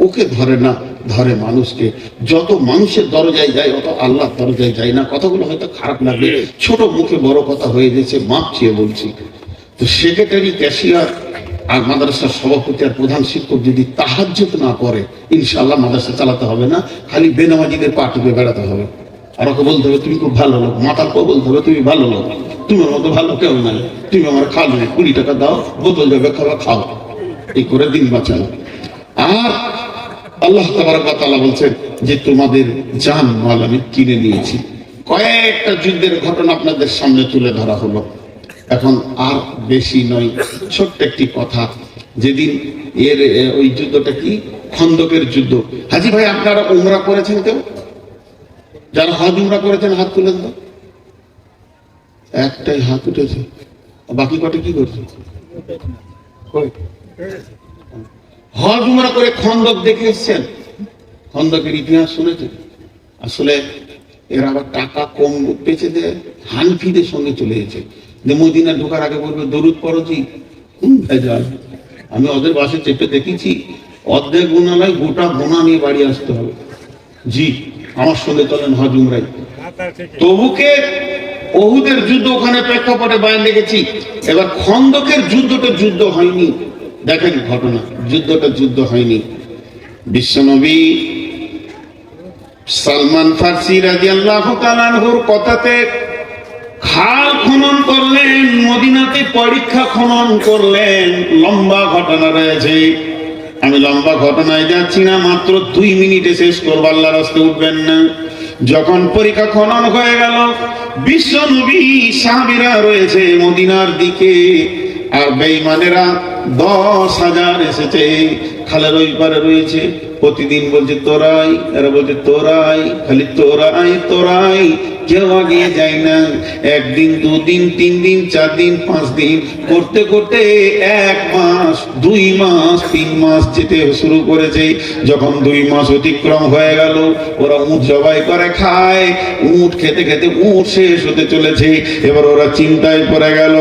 ওকে ধরে না, ধরে মানুষকে। যত মানুষের দরজায় যায় অত আল্লাহর দরজায় যায় না। কথাগুলো হয়তো খারাপ লাগবে, ছোট মুখে বড় কথা হয়ে গেছে, মাপ চেয়ে বলছি। তো সেক্রেটারি, ক্যাশিয়ার আর মাদ্রাসার সভাপতি আর প্রধান শিক্ষক যদি তাহাজ্জুদ না করে, ইনশাআল্লাহ মাদ্রাসা চালাতে হবে না, খালি বেনামাজিদের পা টিপে বেড়াতে হবে। আর ওকে বলতে হবে তুমি খুব ভালো লোক, মাতালকেও বলতে হবে তুমি ভালো লোক, তোমার মতো ভালো কেউ নাই, তুমি আমার খাবে, 20 টাকা দাও, বোতল যাবে, খাওয়া খাও, এই করে দিন বাঁচানো। আর আল্লাহ তাবারক ওয়া তাআলা বলছেন যে তোমাদের জান মাল আমি কিনে নিয়েছি। কয়েকটা যুদ্ধের ঘটনা আপনাদের সামনে তুলে ধরা হলো। এখন আর বেশি নয়, ছোট্ট একটি কথা। যেদিন ওই যুদ্ধটা কি, খন্দকের যুদ্ধ। হাজি ভাই আপনারা উমরা করেছেন? কেউ যারা হজ উমরা করেছেন হাত তুলেন তো। একটাই হাত উঠেছে, বাকি কটা কি করছে? হজ উমরা করে খন্দক দেখে এসছেন? খন্দকের ইতিহাস শুনেছেন? আসলে এরা আবার টাকা কম বেঁচে দেয়, হানফিদের সঙ্গে চলে গেছে। যে মদিনা ঢোকার আগে বলবে দরুদ পড়ো জি, আমি ওদের বাসে চেপে দেখেছি, অর্ধেক গোনা নয় গোটা গোনা নিয়ে বাড়ি আসতে হবে। জি আমার সঙ্গে চলেন হজ উমরাই। তবুকে ওহুদের যুদ্ধ ওখানে প্রেক্ষাপটে বয়ান দেখেছি। এবার খন্দকের যুদ্ধটা যুদ্ধ হয়নি, দেখেন ঘটনা, যুদ্ধটা যুদ্ধ হয়নি। বিশ্বনবী সালমান ফার্সি রাদিয়াল্লাহু তাআলা আনহুর কথাতে খাল খনন করলেন, মদিনাতে পরীক্ষা খনন করলেন। লম্বা ঘটনা রয়েছে, আমি লম্বা ঘটনায় যাচ্ছি না, মাত্র 2 মিনিটে শেষ করবো, আল্লাহর রাস্তায় উঠবেন না। যখন পরীক্ষা খনন হয়ে গেল, বিশ্ব নবী সাহাবীরা রয়েছে মদিনার দিকে, আর বেঈমানেরা 10,000 এসেছে খালের ওই পারে রয়েছে। প্রতিদিন বলছে তোরাই, এরা বলছে তোরাই, খালি তোরাই তোরাই, কেউ আগিয়ে যায় না। 1 দিন 2 দিন 3 দিন 4 দিন 5 দিন করতে করতে 1 মাস 2 মাস 3 মাস যেতে শুরু করেছে। যখন 2 মাস অতিক্রম হয়ে গেল, ওরা উট জবাই করে খায়, উট খেতে খেতে উট শেষ হতে চলেছে। এবার ওরা চিন্তায় পড়ে গেল।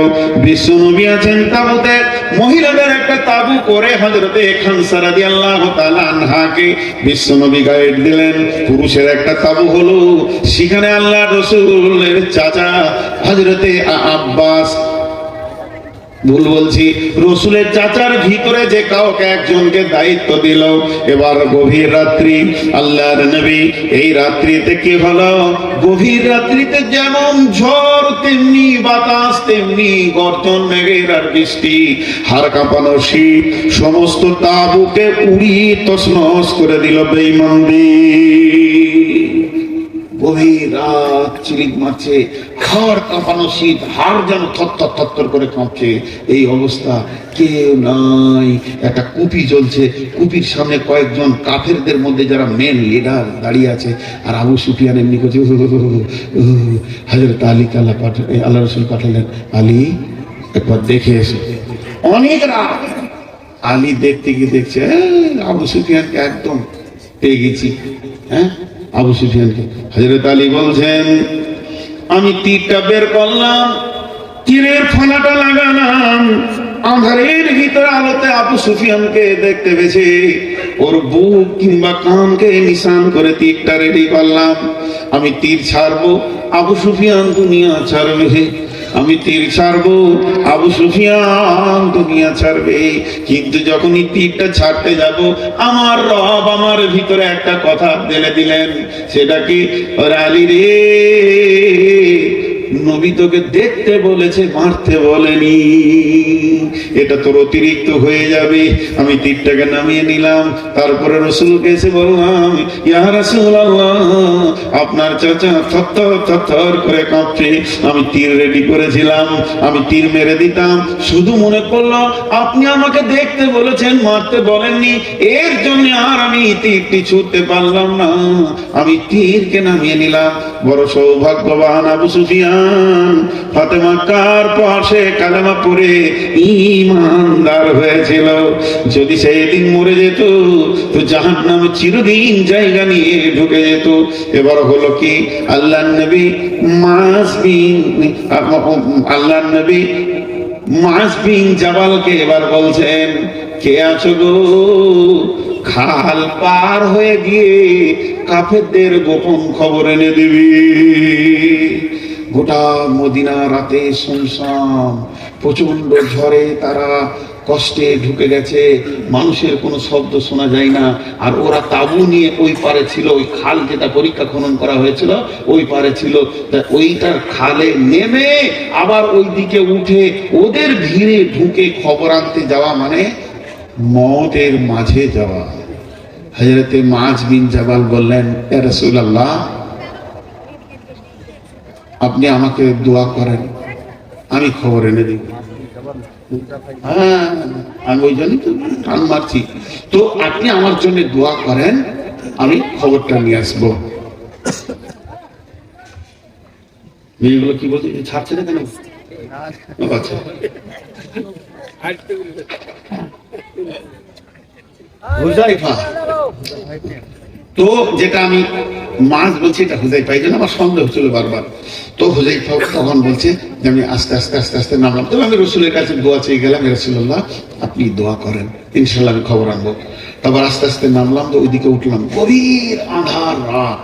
বিশ্বনবী আছেন তাঁবুতে, মহিলাদের একটা তাঁবু করে হযরতে খানসা রাদিয়াল্লাহু তাআলা আনহাকে বিশ্বনবী গাইড দিলেন। পুরুষের একটা তাঁবু হলো, সেখানে আল্লাহ রাসূলের চাচা হযরতে আব্বাস, ভুল বলছি, রসুলের চাচার ভিতরে যে কাউকে একজনকে দায়িত্ব দিল। এবার গভীর রাত্রি, আল্লাহর নবী এই রাত্রিতে কি হলো, গভীর রাত্রিতে যেমন ঝড় তেমনি বাতাস, তেমনি গর্জন মেঘের আর বৃষ্টি, হাড় কাঁপানো শীত সমস্ত তাঁবুকে উড়িয়ে তছনছ করে দিল বেঈমানদের। গভীর রাত চিলিক মারছে, হাড় কাঁপানো শীত, হাড় যেন থরথর থরথর করে কাঁপছে। এই অবস্থা, কেউ নাই, একটা কুপি জ্বলছে, কুপির সামনে কয়েকজন কাফেরদের মধ্যে যারা মেন লিডার দাঁড়িয়ে আছে, আর আবু সুফিয়ান এমনি করছে। হযরত আলীকে আল্লাহ রাসূল পাঠালেন, আলী একবার দেখে এসে। অনেক রাত, আলী দেখতে গিয়ে দেখছে আবু সুফিয়ানকে একদম পেয়ে গেছি। হ্যাঁ, আবু সুফিয়ানকে। হযরত আলী বলছেন, আমি তীরটা বের করলাম, তীরের ফলাটা লাগালাম, আঁধারের ভিতরে আলোতে আবু সুফিয়ানকে দেখতে পেয়েছে। ওর বুক কিংবা কানকে নিশান করে তীরটা রেডি করলাম। আমি তীর ছাড়বো, আবু সুফিয়ান দুনিয়া ছাড়বে। আমি তীর ছাড়বো, আবু সুফিয়ান দুনিয়া ছাড়বে। কিন্তু যখনই তীরটা ছাড়তে যাব, আমার রব আমার ভিতরে একটা কথা ঢেলে দিলেন। সেটা কি, আলী রে, নবী তোকে দেখতে বলেছে, মারতে বলেনি, এটা তোর অতিরিক্ত হয়ে যাবে। আমি তীরটাকে নামিয়ে নিলাম, তারপরে রাসূলকে এসে বললাম, ইয়া রাসূলুল্লাহ, আপনার চাচা থরথর থরথর করে কাঁপছে। আমি তীর রেডি করেছিলাম, আমি তীর মেরে দিতাম, শুধু মনে পড়লো আপনি আমাকে দেখতে বলেছেন, মারতে বলেননি, এর জন্য আর আমি তীরটি ছুঁতে পারলাম না। আমি তীরকে নামিয়ে নিলাম। বড় সৌভাগ্যবান আবু সুফিয়ান, ফাতেমা কার পাশে কালেমা পড়ে ঈমানদার হয়েছিল। যদি সেই দিন মরে যেত তো জাহান্নামে চিরদিন জায়গা নিয়ে ঢুকে যেত। এবার হলো কি, আল্লাহর নবী মুআজ বিন জাবালকে এবার বলছেন, কে আছো গো, খাল পার হয়ে গিয়ে কাফেরদের গোপন খবর এনে দিবি। গোটা মদিনা রাতে শুনশান, প্রচন্ড ঝড়ে তারা কষ্টে ঢুকে গেছে, মানুষের কোনো শব্দ শোনা যায় না। আর ওরা তাঁবু নিয়ে ওই পারে ছিল, ওই খাল যেটা পরীক্ষা খনন করা হয়েছিল ওই পারে ছিল। তা ওইটার খালে নেমে আবার ওই দিকে উঠে ওদের ভিড়ে ঢুকে খবর আনতে যাওয়া মানে মওতের মাঝে যাওয়া। হযরতে মুআজ বিন জাবাল বললেন, ইয়া রাসূলুল্লাহ, আপনি আমাকে দোয়া করেন, আমি খবর এনে দিব। হ্যাঁ, আমি ওই জন্যই তো টান মারছি। তো আপনি আমার জন্য দোয়া করেন, আমি খবরটা নিয়ে আসবো। মেয়েগুলো কি বলছে, ছাড়ছে না কেন? আচ্ছা, হুযায়ফা। তো যেটা আমি মাছ বলছি, এটা হুযায়ফা, এই জন্য আমার সন্দেহ হচ্ছিল বারবার। তো হুযায়ফা তখন বলছে যে আমি আস্তে আস্তে আস্তে আস্তে নামলাম। তবে আমি রাসূলের কাছে দোয়া চেয়ে গেলাম, ইয়া রাসূলুল্লাহ, আপনি দোয়া করেন, ইনশাআল্লাহ আমি খবর আনবো। তারপর আস্তে আস্তে নামলাম, তো ওইদিকে উঠলাম, গভীর আঁধার রাত।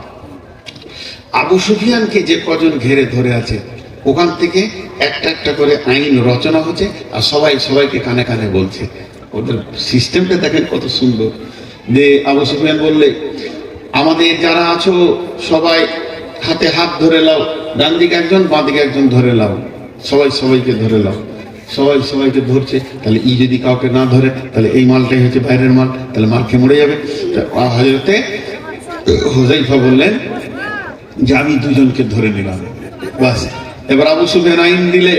আবু সুফিয়ানকে যে কজন ঘেরে ধরে আছে, ওখান থেকে একটা একটা করে আইন রচনা হচ্ছে, আর সবাই সবাইকে কানে কানে বলছে। ওদের সিস্টেমটা দেখেন কত সুন্দর। যে আবু সুফিয়ান বললে, আমাদের যারা আছো সবাই হাতে হাত ধরে লাও, ডান দিকে একজন বাঁ দিকে একজন ধরে লাও, সবাই সবাইকে ধরে লাও। সবাই সবাইকে ধরছে, তাহলে ই যদি কাউকে না ধরে তাহলে এই মালটাই হচ্ছে বাইরের মাল, তাহলে মাল খেয়ে মরে যাবে। হযরতে হুযায়ফা বললেন যে আমি দুজনকে ধরে নিলাম, বাস। এবার আবু সুফিয়ান আইন দিলে,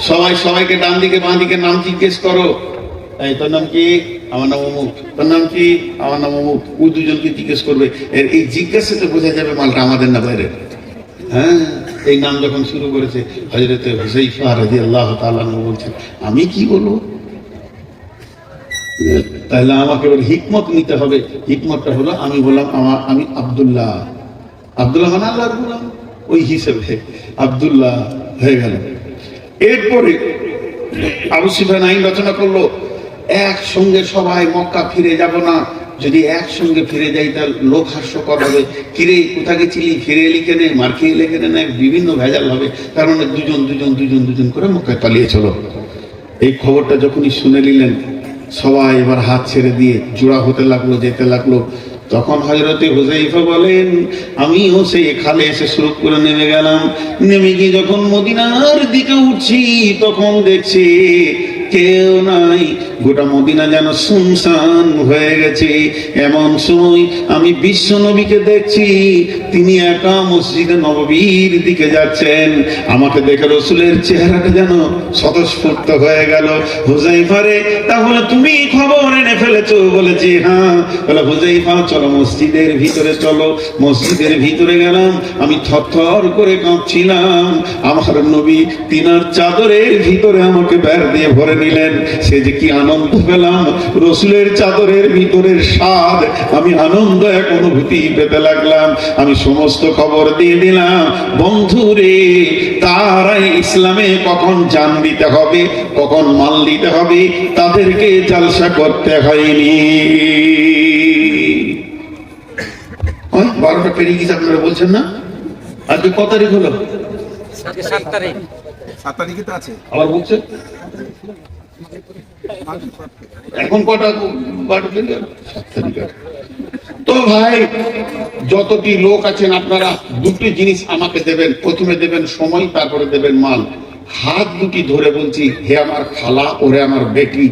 সবাই সবাইকে ডান দিকে বাঁ দিকে নাম জিজ্ঞেস করো। এই তোর নাম কি? আমার নাম অমুক। তোর নাম কি? আমার নাম অমুক। ওই দুজনকে জিজ্ঞেস করবে। এই জিজ্ঞাসাতে বোঝা যাবে মালটা আমাদের না বাইরে। হ্যাঁ, এই নাম যখন শুরু করেছে, হযরতে হুযায়ফা রাদিয়াল্লাহু তাআলা আনহু বলছেন, আমি কি বলবো? তাহলে আমাকে এবার হিকমত নিতে হবে। হিকমতটা হলো, আমি বললাম আমি আব্দুল্লাহ। আব্দুল্লাহ মানে আল্লাহর গোলাম, ওই হিসেবে আব্দুল্লাহ হয়ে গেল। এরপরে আবু সুফিয়ান আইন রচনা করলো, একসঙ্গে সবাই মক্কা ফিরে যাব না। যদি একসঙ্গে ফিরে যাই তাহলে লোক হাস্যকর হবে। কিরে কোথা গেছিলি, ফিরে এলি কেনে, মার খেয়ে এলে কেনে, না বিভিন্ন ভেজাল হবে। কারণ দুজন দুজন দুজন দুজন করে মক্কায় পালিয়ে চলো। এই খবরটা যখনই শুনে নিলেন, সবাই এবার হাত ছেড়ে দিয়ে জোড়া হতে লাগলো, যেতে লাগলো। তখন হযরতে হুযায়ফা বলেন, আমিও সেই খালে এসে শুরু করে নেমে গেলাম। নেমে গিয়ে যখন মদিনার দিকে উঠছি, তখন দেখছি কেউ নাই, গোটা মদিনা যেন সুনসান হয়ে গেছে। এমন সময় আমি বিশ্ব নবীকে দেখছি, তিনি একা মসজিদে নববীর দিকে যাচ্ছেন। আমাকে দেখে রাসূলের চেহারাটা যেন স্বতঃস্ফূর্ত হয়ে গেল। হুযায়ফা রে, তাহলে তুমি খবর এনে ফেলেছো? বলেছি হ্যাঁ। বলে, হুযায়ফা চলো মসজিদের ভিতরে চলো। মসজিদের ভিতরে গেলাম, আমি থরথর করে কাঁপছিলাম। আমার নবী তিনার চাদরের ভিতরে আমাকে বের দিয়ে ভরে নিলেন। সে যে কি আনন্দ পেলাম, রাসূলের চাদরের ভিতরের স্বাদ আমি আনন্দ এক অনুভূতি পেতে লাগলাম। আমি সমস্ত খবর দিয়ে দিলাম, বন্ধুরে, তারাই ইসলামে কখন জান দিতে হবে, কখন মাল দিতে হবে, তাদেরকে জালসা করতে হয়নি। 12টা পেরিয়ে গেছে, আপনারা বলছেন না? আজকে কত তারিখ হলো? 7 তারিখ। 7 তারিখে তো আছে। আবার বলছেন এখন কটা? 12 তারিখ। 7 তারিখ। তো ভাই, যতটি লোক আছেন আপনারা দুটি জিনিস আমাকে দেবেন। প্রথমে দেবেন সময়, তারপরে দেবেন মাল। হাত দুটি ধরে বলছি, হে আমার খালা, ওরে আমার বেটি,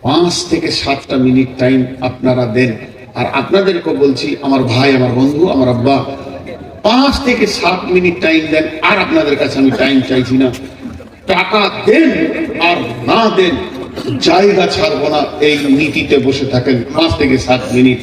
5 থেকে 7টা মিনিট টাইম আপনারা দেন। আর আপনাদেরকে বলছি, আমার ভাই, আমার বন্ধু, আমার আব্বা, 5 থেকে 7 মিনিট টাইম দেন। আর আপনাদের কাছে আমি টাইম চাইছি না। টাকা দেন আর না দেন, জায়গা ছাড়বো না, এই নীতিতে বসে থাকেন। 5 থেকে 7 মিনিট।